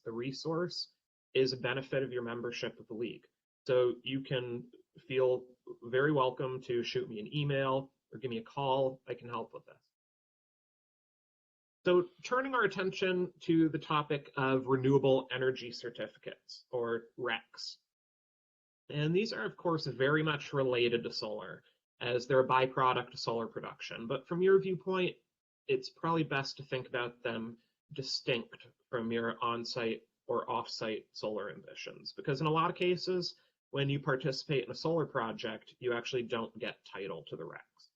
a resource, is a benefit of your membership of the league. So you can feel very welcome to shoot me an email or give me a call. I can help with this. So turning our attention to the topic of renewable energy certificates, or RECs. And these are, of course, very much related to solar, as they're a byproduct of solar production. But from your viewpoint, it's probably best to think about them distinct from your on-site or off-site solar ambitions, because in a lot of cases, when you participate in a solar project, you actually don't get title to the RECs.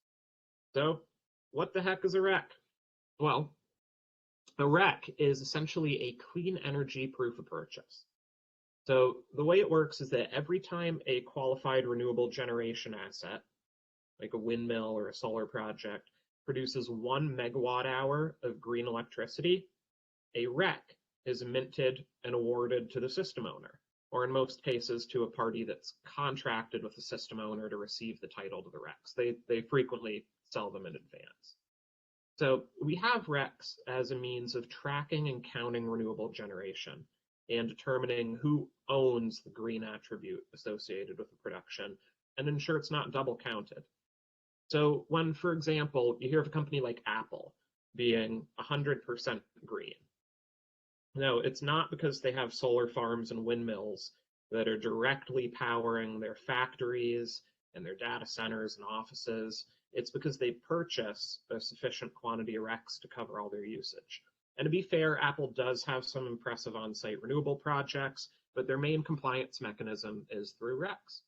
So what the heck is a REC? Well, a REC is essentially a clean energy proof of purchase. So the way it works is that every time a qualified renewable generation asset, like a windmill or a solar project, produces 1 megawatt hour of green electricity, a REC is minted and awarded to the system owner, or in most cases to a party that's contracted with the system owner to receive the title to the RECs. They frequently sell them in advance. So we have RECs as a means of tracking and counting renewable generation and determining who owns the green attribute associated with the production and ensure it's not double counted. So when, for example, you hear of a company like Apple being 100% green, no, it's not because they have solar farms and windmills that are directly powering their factories and their data centers and offices. It's because they purchase a sufficient quantity of RECs to cover all their usage. And to be fair, Apple does have some impressive on-site renewable projects, but their main compliance mechanism is through RECs.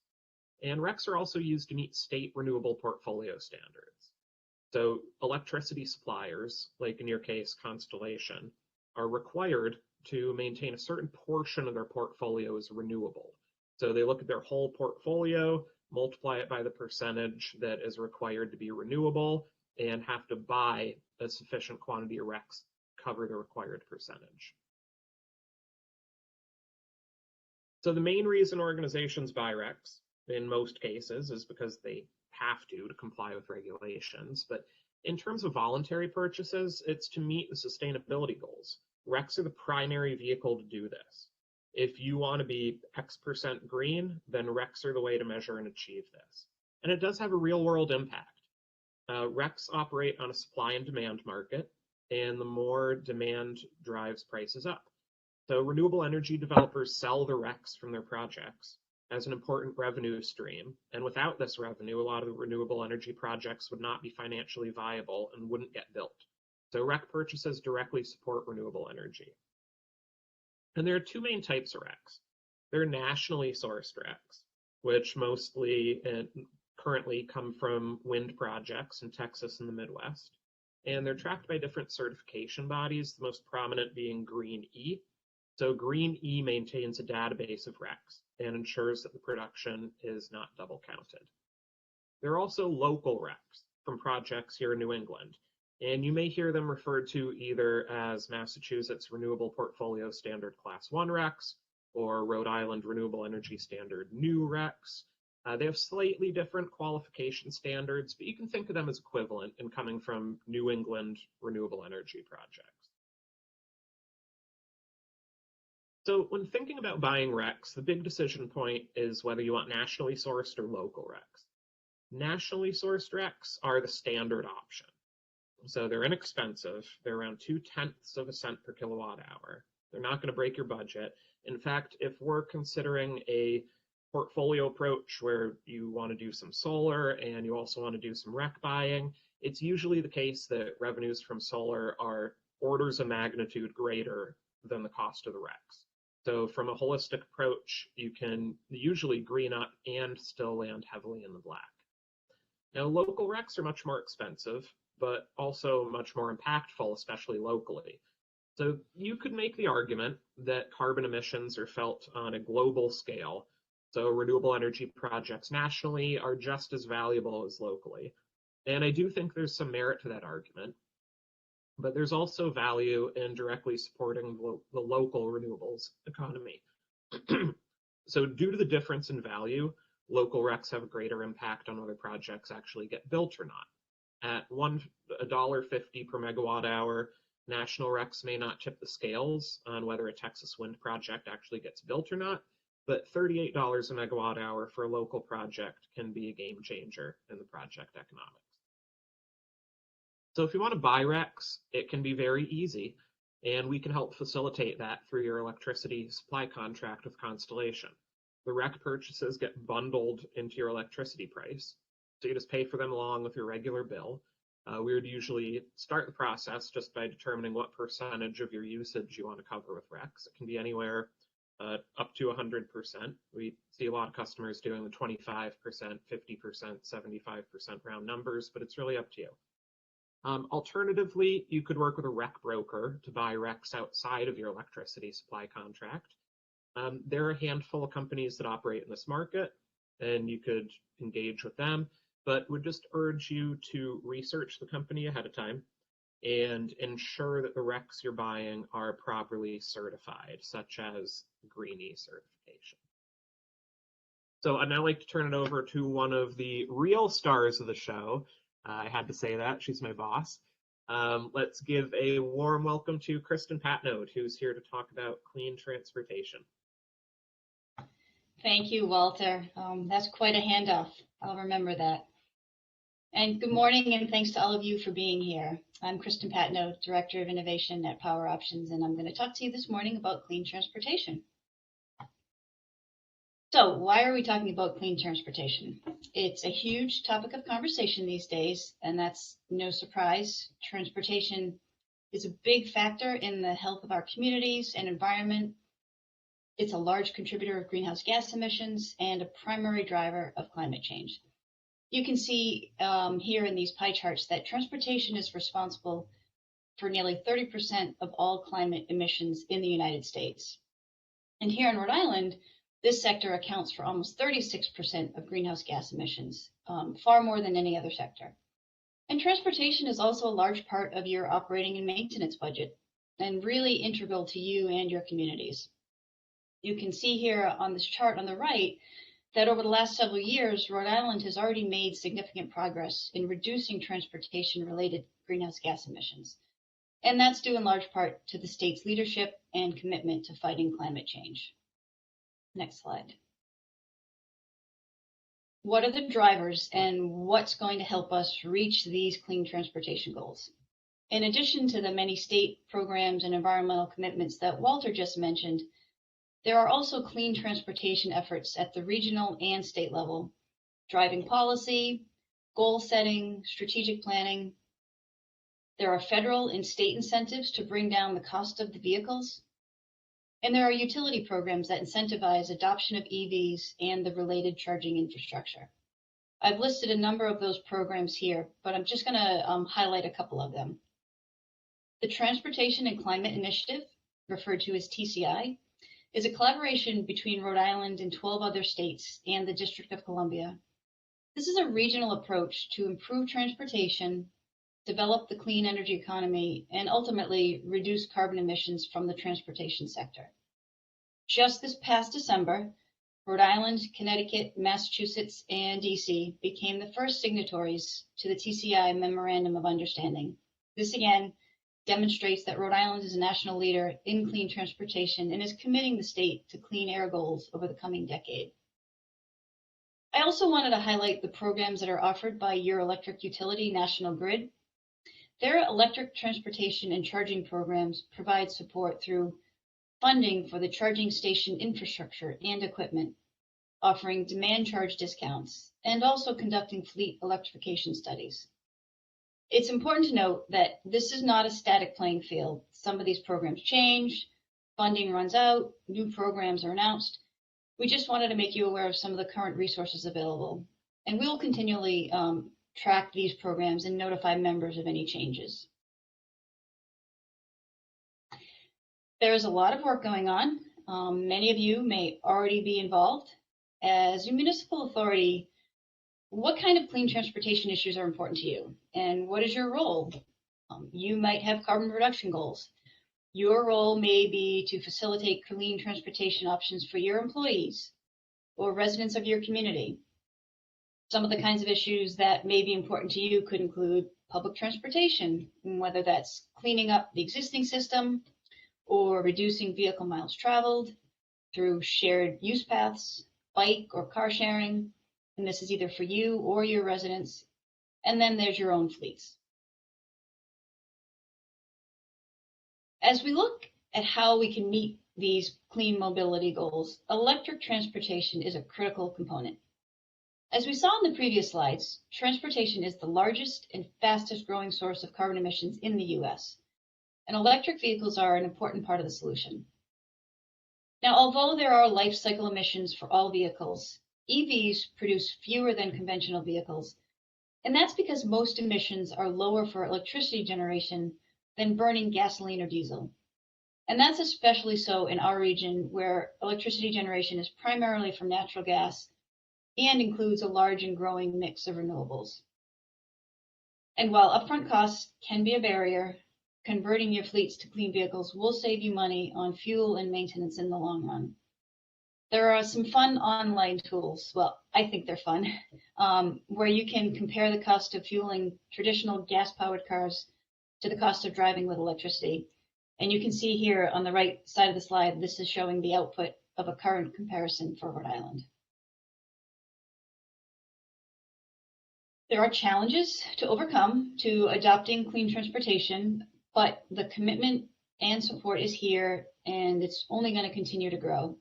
And RECs are also used to meet state renewable portfolio standards. So electricity suppliers, like in your case, Constellation, are required to maintain a certain portion of their portfolio as renewable. So they look at their whole portfolio, multiply it by the percentage that is required to be renewable, and have to buy a sufficient quantity of RECs to cover the required percentage. So the main reason organizations buy RECs, in most cases, is because they have to comply with regulations. But in terms of voluntary purchases, it's to meet the sustainability goals. RECs are the primary vehicle to do this. If you want to be X% green, then RECs are the way to measure and achieve this. And it does have a real world impact. RECs operate on a supply and demand market, and the more demand drives prices up. So renewable energy developers sell the RECs from their projects as an important revenue stream. And without this revenue, a lot of the renewable energy projects would not be financially viable and wouldn't get built. So REC purchases directly support renewable energy. And there are two main types of RECs. There are nationally sourced RECs, which mostly currently come from wind projects in Texas and the Midwest. And they're tracked by different certification bodies, the most prominent being Green E. So Green E maintains a database of RECs and ensures that the production is not double counted. There are also local RECs from projects here in New England, and you may hear them referred to either as Massachusetts Renewable Portfolio Standard Class 1 RECs or Rhode Island Renewable Energy Standard New RECs. They have slightly different qualification standards, but you can think of them as equivalent in coming from New England renewable energy projects. So when thinking about buying RECs, the big decision point is whether you want nationally sourced or local RECs. Nationally sourced RECs are the standard option. So they're inexpensive. They're around 0.2 cents per kilowatt hour. They're not going to break your budget. In fact, if we're considering a portfolio approach where you want to do some solar and you also want to do some REC buying, it's usually the case that revenues from solar are orders of magnitude greater than the cost of the RECs. So from a holistic approach, you can usually green up and still land heavily in the black. Now, local RECs are much more expensive, but also much more impactful, especially locally. So you could make the argument that carbon emissions are felt on a global scale, so renewable energy projects nationally are just as valuable as locally. And I do think there's some merit to that argument, but there's also value in directly supporting the local renewables economy. So due to the difference in value, local RECs have a greater impact on whether projects actually get built or not. At $1.50 per megawatt hour, national RECs may not tip the scales on whether a Texas wind project actually gets built or not, but $38 a megawatt hour for a local project can be a game changer in the project economics. So if you want to buy RECs, it can be very easy, and we can help facilitate that through your electricity supply contract with Constellation. The REC purchases get bundled into your electricity price, so you just pay for them along with your regular bill. We would usually start the process just by determining what percentage of your usage you want to cover with RECs. It can be anywhere up to 100%. We see a lot of customers doing the 25%, 50%, 75% round numbers, but it's really up to you. Alternatively, you could work with a REC broker to buy RECs outside of your electricity supply contract. There are a handful of companies that operate in this market, and you could engage with them, but would just urge you to research the company ahead of time and ensure that the RECs you're buying are properly certified, such as Greenie certification. So I'd now like to turn it over to one of the real stars of the show. I had to say that, she's my boss. Let's give a warm welcome to Kristen Patnode, who's here to talk about clean transportation. Thank you, Walter. That's quite a handoff. I'll remember that. And good morning, and thanks to all of you for being here. I'm Kristen Patnode, Director of Innovation at PowerOptions, and I'm going to talk to you this morning about clean transportation. So why are we talking about clean transportation? It's a huge topic of conversation these days, and that's no surprise. Transportation is a big factor in the health of our communities and environment. It's a large contributor of greenhouse gas emissions and a primary driver of climate change. You can see here in these pie charts that transportation is responsible for nearly 30% of all climate emissions in the United States. And here in Rhode Island, this sector accounts for almost 36% of greenhouse gas emissions, far more than any other sector. And transportation is also a large part of your operating and maintenance budget, and really integral to you and your communities. You can see here on this chart on the right that over the last several years, Rhode Island has already made significant progress in reducing transportation-related greenhouse gas emissions. And that's due in large part to the state's leadership and commitment to fighting climate change. Next slide. What are the drivers and what's going to help us reach these clean transportation goals? In addition to the many state programs and environmental commitments that Walter just mentioned, there are also clean transportation efforts at the regional and state level, driving policy, goal setting, strategic planning. There are federal and state incentives to bring down the cost of the vehicles. And there are utility programs that incentivize adoption of EVs and the related charging infrastructure. I've listed a number of those programs here, but I'm just going to highlight a couple of them. The Transportation and Climate Initiative, referred to as TCI, is a collaboration between Rhode Island and 12 other states and the District of Columbia. This is a regional approach to improve transportation, develop the clean energy economy, and ultimately reduce carbon emissions from the transportation sector. Just this past December, Rhode Island, Connecticut, Massachusetts, and DC became the first signatories to the TCI Memorandum of Understanding. This again demonstrates that Rhode Island is a national leader in clean transportation and is committing the state to clean air goals over the coming decade. I also wanted to highlight the programs that are offered by your electric utility, National Grid. Their electric transportation and charging programs provide support through funding for the charging station infrastructure and equipment, offering demand charge discounts, and also conducting fleet electrification studies. It's important to note that this is not a static playing field. Some of these programs change, funding runs out, new programs are announced. We just wanted to make you aware of some of the current resources available. And we will continually track these programs and notify members of any changes. There is a lot of work going on. Many of you may already be involved. As a municipal authority, what kind of clean transportation issues are important to you? And what is your role? You might have carbon reduction goals. Your role may be to facilitate clean transportation options for your employees or residents of your community. Some of the kinds of issues that may be important to you could include public transportation, whether that's cleaning up the existing system or reducing vehicle miles traveled through shared use paths, bike or car sharing. And this is either for you or your residents. And then there's your own fleets. As we look at how we can meet these clean mobility goals, electric transportation is a critical component. As we saw in the previous slides, transportation is the largest and fastest growing source of carbon emissions in the US, and electric vehicles are an important part of the solution. Now, although there are life cycle emissions for all vehicles, EVs produce fewer than conventional vehicles, and that's because most emissions are lower for electricity generation than burning gasoline or diesel. And that's especially so in our region where electricity generation is primarily from natural gas and includes a large and growing mix of renewables. And while upfront costs can be a barrier, converting your fleets to clean vehicles will save you money on fuel and maintenance in the long run. There are some fun online tools, well, I think they're fun, where you can compare the cost of fueling traditional gas-powered cars to the cost of driving with electricity. And you can see here on the right side of the slide, this is showing the output of a current comparison for Rhode Island. There are challenges to overcome to adopting clean transportation, but the commitment and support is here, and it's only going to continue to grow.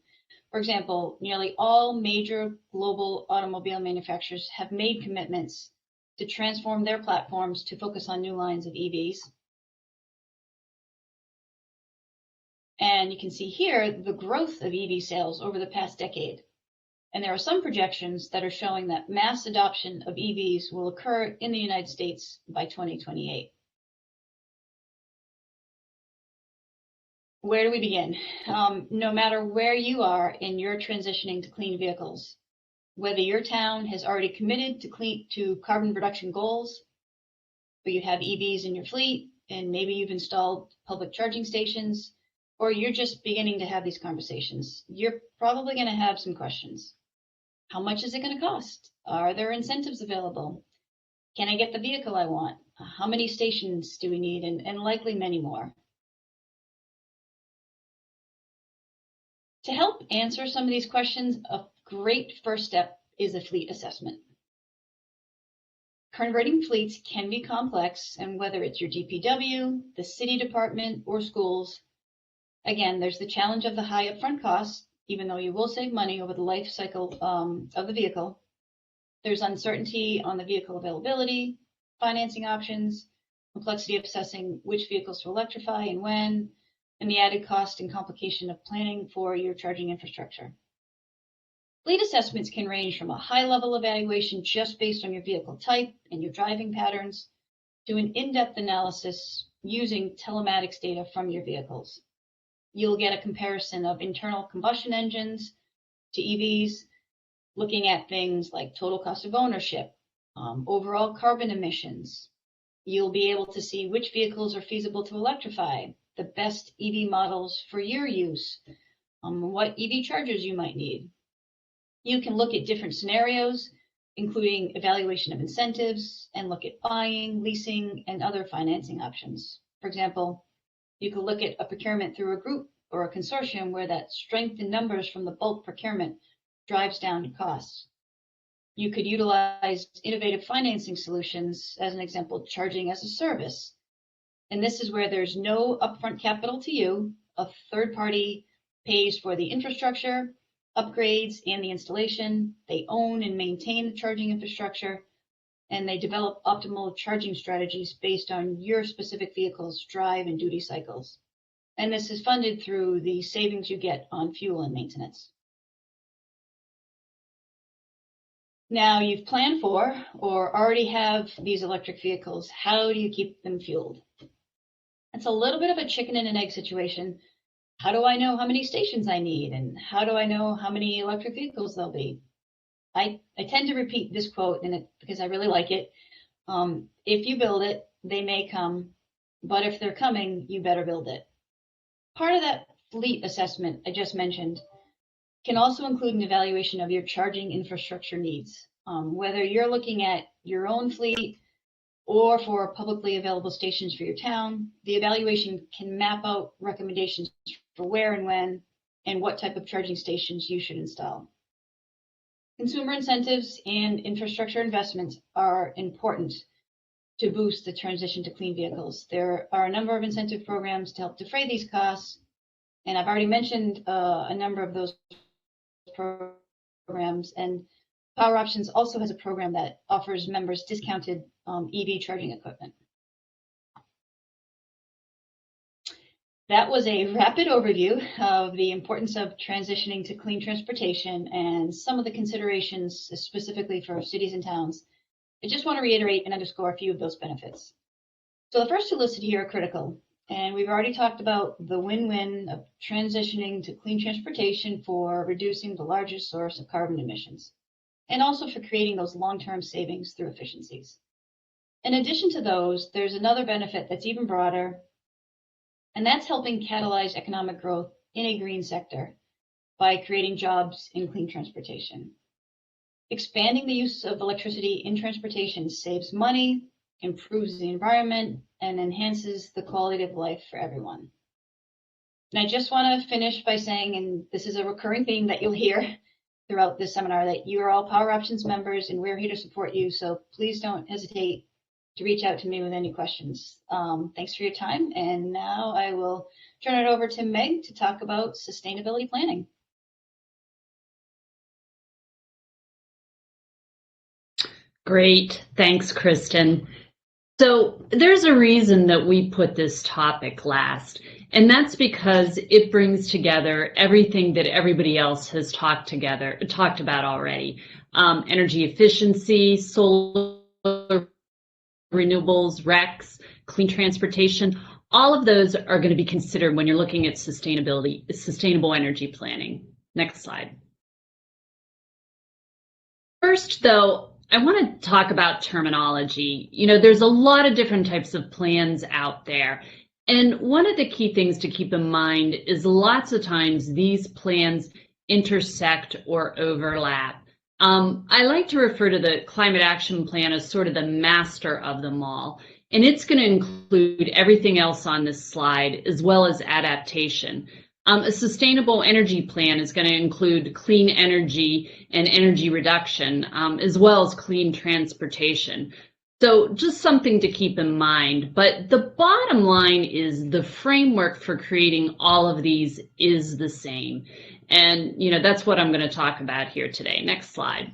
For example, nearly all major global automobile manufacturers have made commitments to transform their platforms to focus on new lines of EVs. And you can see here the growth of EV sales over the past decade. And there are some projections that are showing that mass adoption of EVs will occur in the United States by 2028. Where do we begin? No matter where you are in your transitioning to clean vehicles, whether your town has already committed to carbon reduction goals, but you have EVs in your fleet, and maybe you've installed public charging stations, or you're just beginning to have these conversations, you're probably going to have some questions. How much is it going to cost? Are there incentives available? Can I get the vehicle I want? How many stations do we need? And likely many more. To help answer some of these questions, a great first step is a fleet assessment. Converting fleets can be complex, and whether it's your DPW, the city department, or schools, again, there's the challenge of the high upfront costs, even though you will save money over the life cycle of the vehicle. There's uncertainty on the vehicle availability, financing options, complexity of assessing which vehicles to electrify and when, and the added cost and complication of planning for your charging infrastructure. Fleet assessments can range from a high-level evaluation just based on your vehicle type and your driving patterns to an in-depth analysis using telematics data from your vehicles. You'll get a comparison of internal combustion engines to EVs, looking at things like total cost of ownership, overall carbon emissions. You'll be able to see which vehicles are feasible to electrify, the best EV models for your use, what EV chargers you might need. You can look at different scenarios, including evaluation of incentives, and look at buying, leasing, and other financing options. For example, you could look at a procurement through a group or a consortium where that strength in numbers from the bulk procurement drives down costs. You could utilize innovative financing solutions, as an example, charging as a service. And this is where there's no upfront capital to you. A third party pays for the infrastructure, upgrades, and the installation. They own and maintain the charging infrastructure, and they develop optimal charging strategies based on your specific vehicle's drive and duty cycles. And this is funded through the savings you get on fuel and maintenance. Now you've planned for or already have these electric vehicles. How do you keep them fueled? It's a little bit of a chicken and an egg situation. How do I know how many stations I need? And how do I know how many electric vehicles there'll be? I tend to repeat this quote because I really like it. If you build it, they may come, but if they're coming, you better build it. Part of that fleet assessment I just mentioned can also include an evaluation of your charging infrastructure needs. Whether you're looking at your own fleet or for publicly available stations for your town, the evaluation can map out recommendations for where and when and what type of charging stations you should install. Consumer incentives and infrastructure investments are important to boost the transition to clean vehicles. There are a number of incentive programs to help defray these costs, and I've already mentioned a number of those programs, and PowerOptions also has a program that offers members discounted EV charging equipment. That was a rapid overview of the importance of transitioning to clean transportation and some of the considerations specifically for cities and towns. I just want to reiterate and underscore a few of those benefits. So the first two listed here are critical, and we've already talked about the win-win of transitioning to clean transportation for reducing the largest source of carbon emissions, and also for creating those long-term savings through efficiencies. In addition to those, there's another benefit that's even broader, and that's helping catalyze economic growth in a green sector by creating jobs in clean transportation. Expanding the use of electricity in transportation saves money, improves the environment, and enhances the quality of life for everyone. And I just want to finish by saying, and this is a recurring theme that you'll hear throughout this seminar, that you are all PowerOptions members and we're here to support you, so please don't hesitate to reach out to me with any questions. Thanks for your time, and now I will turn it over to Meg to talk about sustainability planning. Great, thanks, Kristen. So there's a reason that we put this topic last, and that's because it brings together everything that everybody else has talked about already. Energy efficiency, solar, renewables, RECs, clean transportation, all of those are going to be considered when you're looking at sustainable energy planning. Next slide. First, though, I want to talk about terminology. You know, there's a lot of different types of plans out there. And one of the key things to keep in mind is lots of times these plans intersect or overlap. I like to refer to the Climate Action Plan as sort of the master of them all. And it's going to include everything else on this slide, as well as adaptation. A sustainable energy plan is going to include clean energy and energy reduction, as well as clean transportation. So just something to keep in mind. But the bottom line is the framework for creating all of these is the same. And, you know, that's what I'm going to talk about here today. Next slide.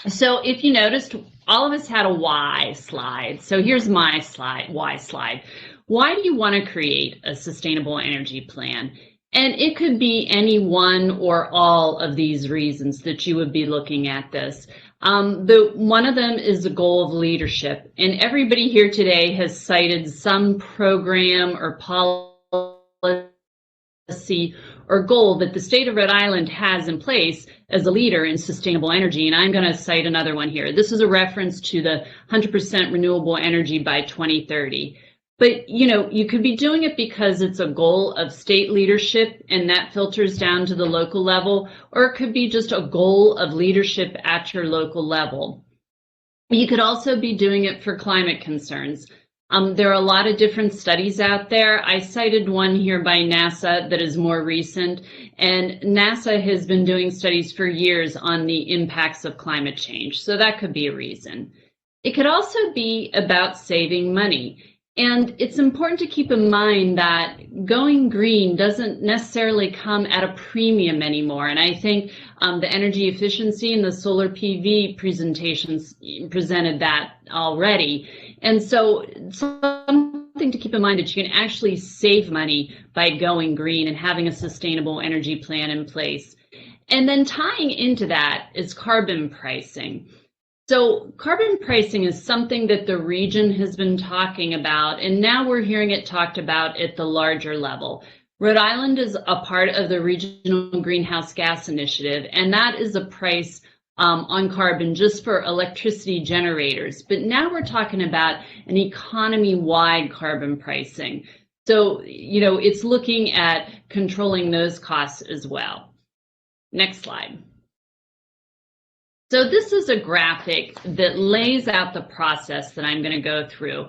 So if you noticed, all of us had a why slide. So here's my slide, why slide. Why do you want to create a sustainable energy plan? And it could be any one or all of these reasons that you would be looking at this. One of them is the goal of leadership. And everybody here today has cited some program or policy or goal that the state of Rhode Island has in place as a leader in sustainable energy. And I'm going to cite another one here. This is a reference to the 100% renewable energy by 2030. But, you know, you could be doing it because it's a goal of state leadership and that filters down to the local level, or it could be just a goal of leadership at your local level. You could also be doing it for climate concerns. There are a lot of different studies out there. I cited one here by NASA that is more recent, and NASA has been doing studies for years on the impacts of climate change, so that could be a reason. It could also be about saving money. And it's important to keep in mind that going green doesn't necessarily come at a premium anymore. And I think the energy efficiency and the solar PV presentations presented that already. And so something to keep in mind that you can actually save money by going green and having a sustainable energy plan in place. And then tying into that is carbon pricing. So carbon pricing is something that the region has been talking about, and now we're hearing it talked about at the larger level. Rhode Island is a part of the Regional Greenhouse Gas Initiative, and that is a price on carbon just for electricity generators. But now we're talking about an economy-wide carbon pricing. So, it's looking at controlling those costs as well. Next slide. So this is a graphic that lays out the process that I'm going to go through.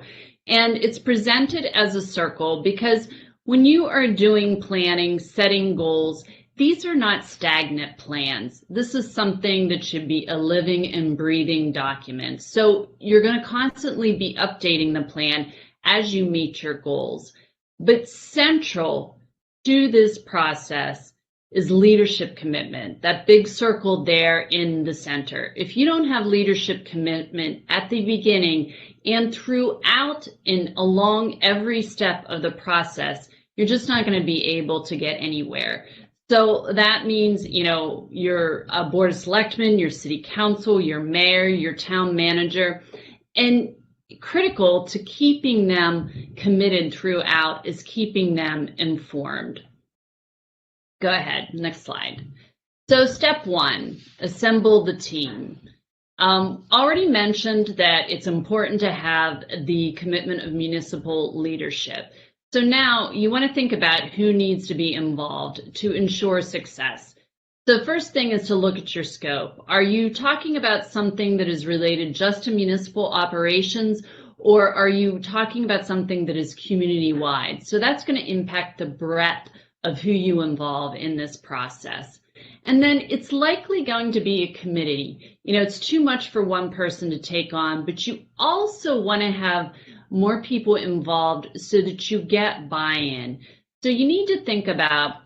And it's presented as a circle because when you are doing planning, setting goals, these are not stagnant plans. This is something that should be a living and breathing document. So you're going to constantly be updating the plan as you meet your goals. But central to this process is leadership commitment, that big circle there in the center. If you don't have leadership commitment at the beginning and throughout and along every step of the process, you're just not going to be able to get anywhere. So that means, your board of selectmen, your city council, your mayor, your town manager, and critical to keeping them committed throughout is keeping them informed. Go ahead, next slide. So step one, assemble the team. Already mentioned that it's important to have the commitment of municipal leadership. So now you want to think about who needs to be involved to ensure success. The first thing is to look at your scope. Are you talking about something that is related just to municipal operations, or are you talking about something that is community-wide? So that's going to impact the breadth of who you involve in this process. And then it's likely going to be a committee. It's too much for one person to take on, but you also want to have more people involved so that you get buy-in. So you need to think about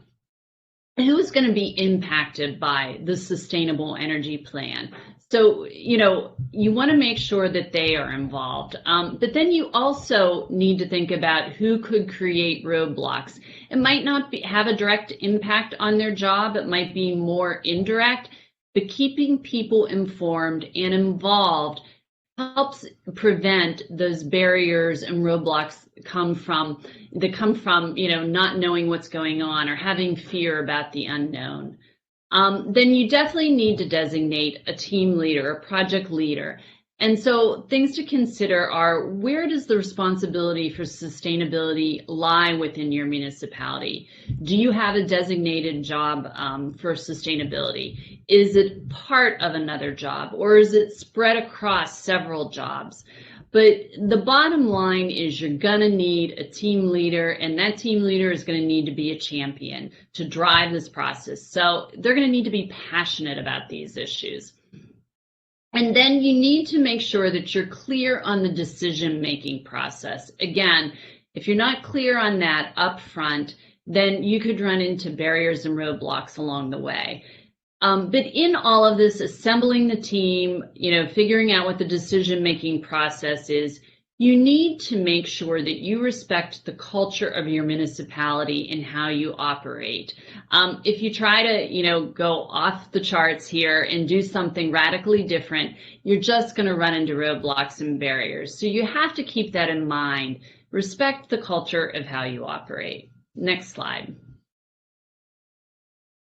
who's going to be impacted by the sustainable energy plan. So, you want to make sure that they are involved. But then you also need to think about who could create roadblocks. It might not have a direct impact on their job. It might be more indirect, but keeping people informed and involved helps prevent those barriers and roadblocks that come from, not knowing what's going on or having fear about the unknown. Then you definitely need to designate a team leader, a project leader. And so things to consider are, where does the responsibility for sustainability lie within your municipality? Do you have a designated job for sustainability? Is it part of another job, or is it spread across several jobs? But the bottom line is you're going to need a team leader, and that team leader is going to need to be a champion to drive this process. So they're going to need to be passionate about these issues. And then you need to make sure that you're clear on the decision-making process. Again, if you're not clear on that up front, then you could run into barriers and roadblocks along the way. But in all of this, assembling the team, figuring out what the decision-making process is, you need to make sure that you respect the culture of your municipality and how you operate. If you try to, go off the charts here and do something radically different, you're just going to run into roadblocks and barriers. So you have to keep that in mind. Respect the culture of how you operate. Next slide.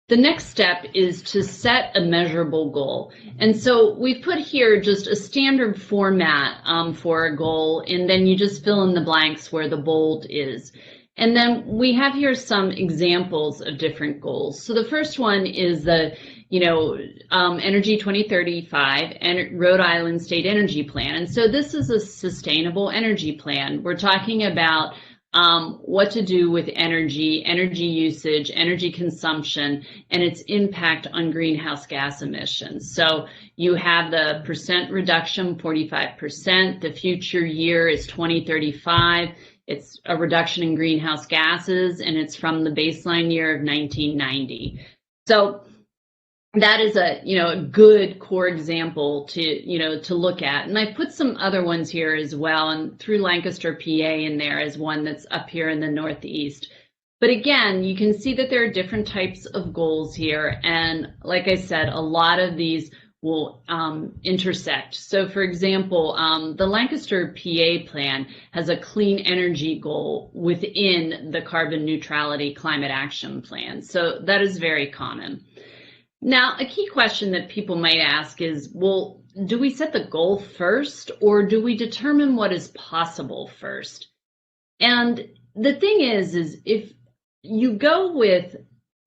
The next step is to set a measurable goal. And so we've put here just a standard format for a goal, and then you just fill in the blanks where the bold is. And then we have here some examples of different goals. So the first one is the, Energy 2035 and Rhode Island State Energy Plan. And so this is a sustainable energy plan. We're talking about what to do with energy usage, energy consumption, and its impact on greenhouse gas emissions. So you have the percent reduction, 45%. The future year is 2035. It's a reduction in greenhouse gases, and it's from the baseline year of 1990. So that is a good core example to look at. And I put some other ones here as well, and through Lancaster, PA in there as one that's up here in the Northeast. But again, you can see that there are different types of goals here. And like I said, a lot of these will intersect. So for example, the Lancaster PA plan has a clean energy goal within the carbon neutrality climate action plan. So that is very common. Now, a key question that people might ask is, well, do we set the goal first, or do we determine what is possible first? And the thing is if you go with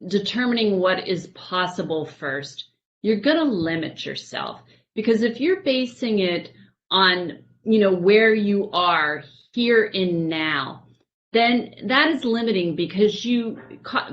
determining what is possible first, you're going to limit yourself, because if you're basing it on, where you are here and now, then that is limiting, because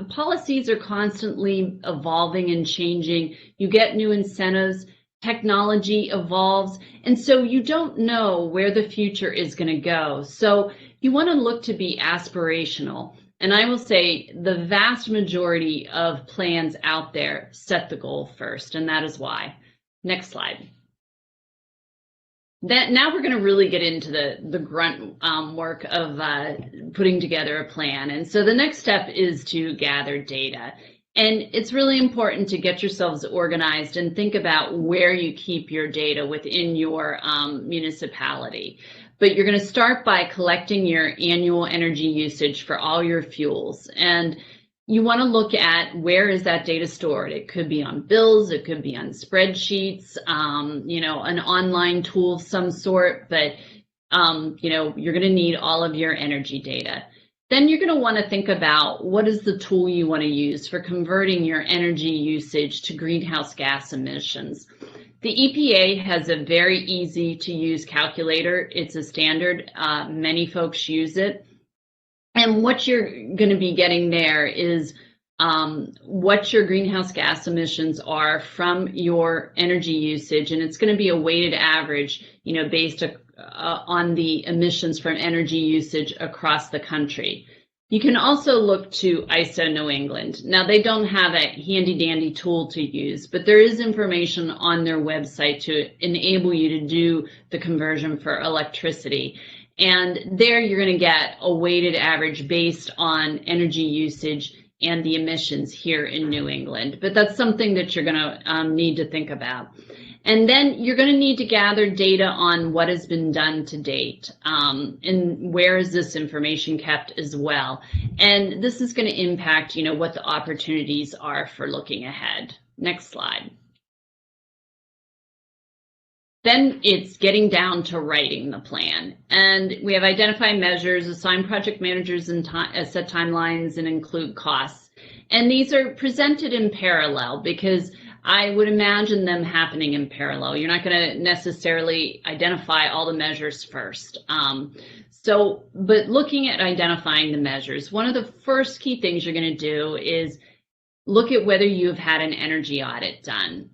policies are constantly evolving and changing. You get new incentives, technology evolves, and so you don't know where the future is going to go. So you want to look to be aspirational. And I will say the vast majority of plans out there set the goal first, and that is why. Next slide. Now we're going to really get into the grunt work of putting together a plan. And so the next step is to gather data. And it's really important to get yourselves organized and think about where you keep your data within your municipality. But you're going to start by collecting your annual energy usage for all your fuels. And you want to look at where is that data stored. It could be on bills, it could be on spreadsheets, an online tool of some sort, but you're going to need all of your energy data. Then you're going to want to think about what is the tool you want to use for converting your energy usage to greenhouse gas emissions. The EPA has a very easy to use calculator. It's a standard. Many folks use it. And what you're going to be getting there is what your greenhouse gas emissions are from your energy usage. And it's going to be a weighted average, based on the emissions from energy usage across the country. You can also look to ISO New England. Now, they don't have a handy-dandy tool to use, but there is information on their website to enable you to do the conversion for electricity. And there you're going to get a weighted average based on energy usage and the emissions here in New England. But that's something that you're going to need to think about. And then you're going to need to gather data on what has been done to date, and where is this information kept as well. And this is going to impact, what the opportunities are for looking ahead. Next slide. Then it's getting down to writing the plan. And we have identify measures, assign project managers, and set timelines, and include costs. And these are presented in parallel, because I would imagine them happening in parallel. You're not going to necessarily identify all the measures first. But looking at identifying the measures, one of the first key things you're going to do is look at whether you've had an energy audit done.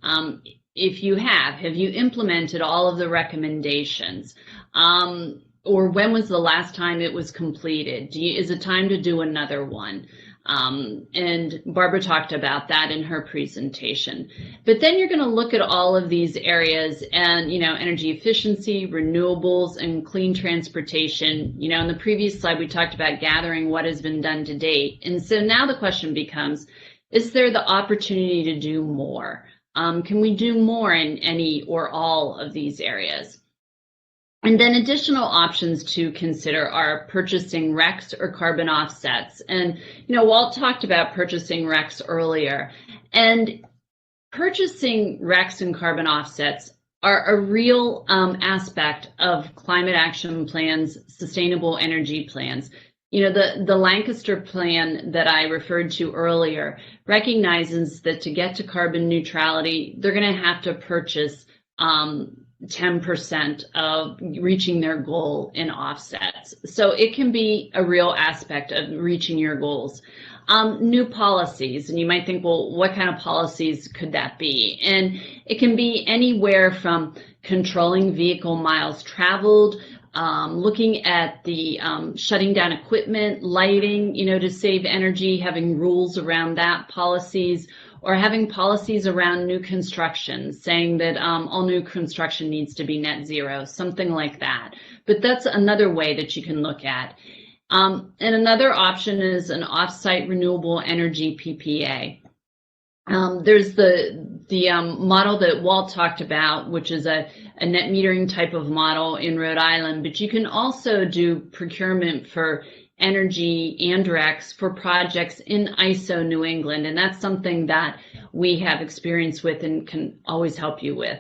If you have you implemented all of the recommendations? Or when was the last time it was completed? Is it time to do another one? And Barbara talked about that in her presentation. But then you're going to look at all of these areas and, energy efficiency, renewables, and clean transportation. In the previous slide, we talked about gathering what has been done to date. And so now the question becomes, is there the opportunity to do more? Can we do more in any or all of these areas? And then additional options to consider are purchasing RECs or carbon offsets. And, Walt talked about purchasing RECs earlier. And purchasing RECs and carbon offsets are a real aspect of climate action plans, sustainable energy plans. The Lancaster plan that I referred to earlier recognizes that to get to carbon neutrality, they're going to have to purchase 10% of reaching their goal in offsets. So it can be a real aspect of reaching your goals. New policies, and you might think, well, what kind of policies could that be? And it can be anywhere from controlling vehicle miles traveled, looking at the shutting down equipment, lighting, to save energy, having rules around that, policies, or having policies around new construction, saying that all new construction needs to be net zero, something like that. But that's another way that you can look at. And another option is an off-site renewable energy PPA. There's the model that Walt talked about, which is a net metering type of model in Rhode Island, but you can also do procurement for energy and directs for projects in ISO New England, and that's something that we have experience with and can always help you with.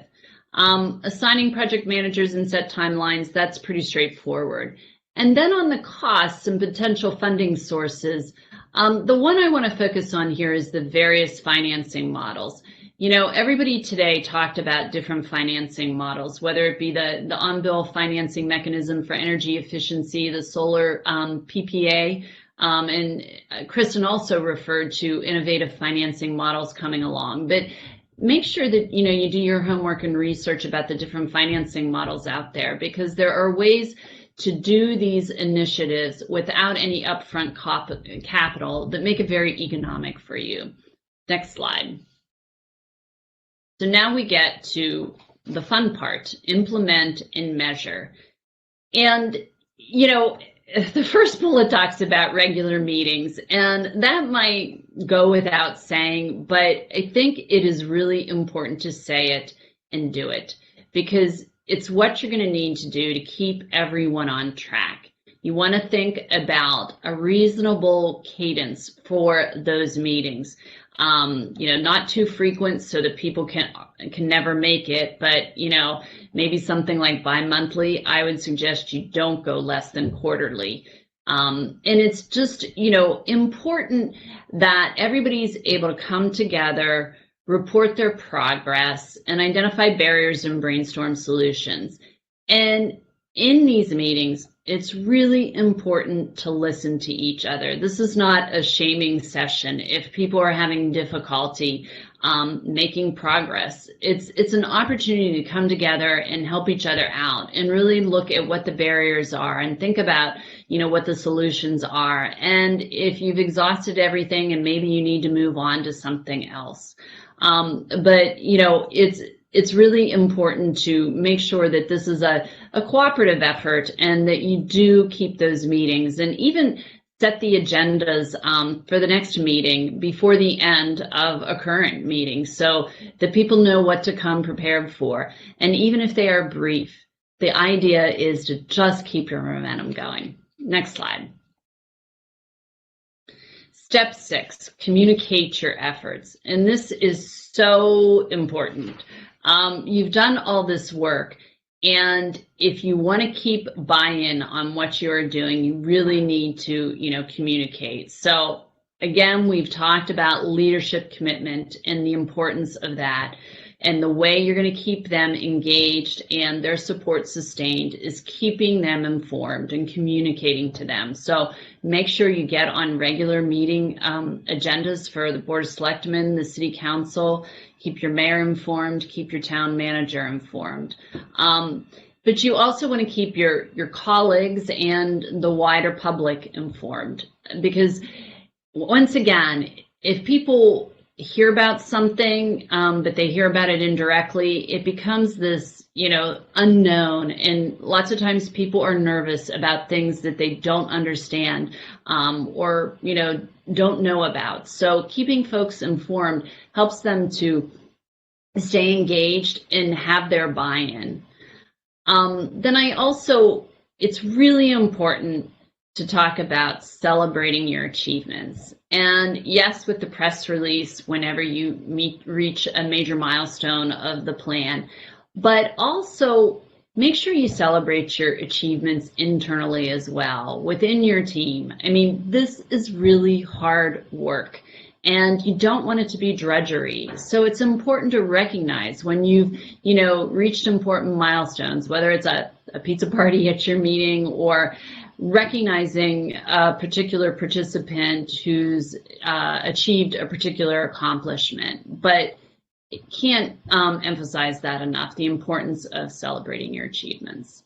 Assigning project managers and set timelines, that's pretty straightforward. And then on the costs and potential funding sources, the one I want to focus on here is the various financing models. You know, everybody today talked about different financing models, whether it be the on-bill financing mechanism for energy efficiency, the solar PPA, and Kristen also referred to innovative financing models coming along. But make sure that you do your homework and research about the different financing models out there, because there are ways to do these initiatives without any upfront capital that make it very economic for you. Next slide. So now we get to the fun part, implement and measure. And, the first bullet talks about regular meetings, and that might go without saying, but I think it is really important to say it and do it, because it's what you're going to need to do to keep everyone on track. You want to think about a reasonable cadence for those meetings. Not too frequent so that people can never make it, but maybe something like bi-monthly. I would suggest you don't go less than quarterly. And it's just, important that everybody's able to come together, report their progress, and identify barriers and brainstorm solutions. And in these meetings, it's really important to listen to each other. This is not a shaming session. If people are having difficulty making progress, it's an opportunity to come together and help each other out and really look at what the barriers are and think about, what the solutions are. And if you've exhausted everything and maybe you need to move on to something else. But it's really important to make sure that this is a cooperative effort and that you do keep those meetings and even set the agendas for the next meeting before the end of a current meeting so that people know what to come prepared for. And even if they are brief, the idea is to just keep your momentum going. Next slide. Step 6, communicate your efforts. And this is so important. You've done all this work, and if you want to keep buy-in on what you're doing, you really need to, communicate. So again, we've talked about leadership commitment and the importance of that. And the way you're going to keep them engaged and their support sustained is keeping them informed and communicating to them. So make sure you get on regular meeting agendas for the Board of Selectmen, the City Council. Keep your mayor informed, keep your town manager informed. But you also want to keep your colleagues and the wider public informed, because once again, if people hear about something, but they hear about it indirectly, it becomes this, unknown. And lots of times people are nervous about things that they don't understand or, don't know about. So keeping folks informed helps them to stay engaged and have their buy-in. Then it's really important to talk about celebrating your achievements. And yes, with the press release, whenever you reach a major milestone of the plan, but also make sure you celebrate your achievements internally as well, within your team. I mean, this is really hard work, and you don't want it to be drudgery. So it's important to recognize when you've, reached important milestones, whether it's a pizza party at your meeting or recognizing a particular participant who's achieved a particular accomplishment. But it can't emphasize that enough, the importance of celebrating your achievements.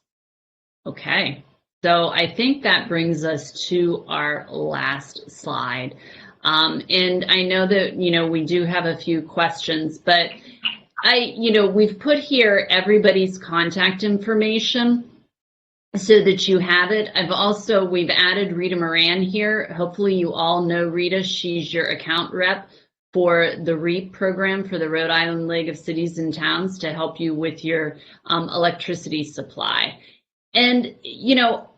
Okay, so I think that brings us to our last slide. And I know that, we do have a few questions, but we've put here everybody's contact information. so that you have it. We've added Rita Moran here. Hopefully you all know Rita. She's your account rep for the REAP program for the Rhode Island League of Cities and Towns to help you with your electricity supply. And,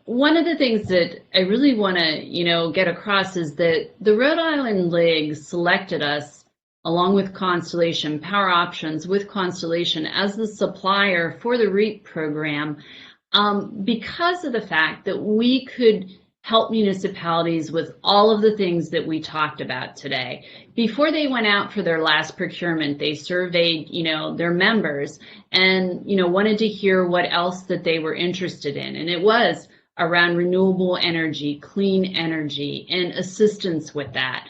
one of the things that I really want to, get across is that the Rhode Island League selected us along with Constellation, PowerOptions with Constellation as the supplier for the REAP program because of the fact that we could help municipalities with all of the things that we talked about today. Before they went out for their last procurement, they surveyed, their members and, wanted to hear what else that they were interested in. And it was around renewable energy, clean energy, and assistance with that.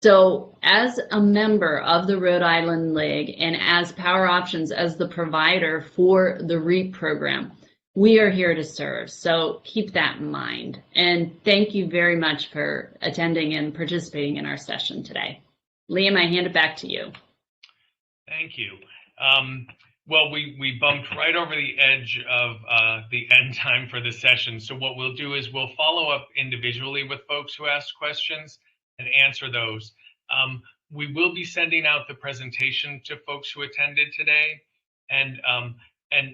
So as a member of the Rhode Island League and as PowerOptions as the provider for the REAP program, we are here to serve, so keep that in mind. And thank you very much for attending and participating in our session today. Liam, I hand it back to you. Thank you. Well, we bumped right over the edge of the end time for the session. So what we'll do is we'll follow up individually with folks who asked questions and answer those. We will be sending out the presentation to folks who attended today. And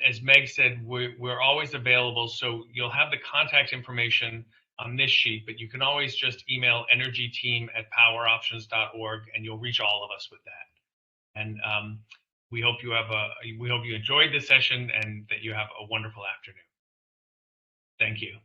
as Meg said, we're always available, so you'll have the contact information on this sheet, but you can always just email energyteam@poweroptions.org, and you'll reach all of us with that. And we hope you enjoyed the session and that you have a wonderful afternoon. Thank you.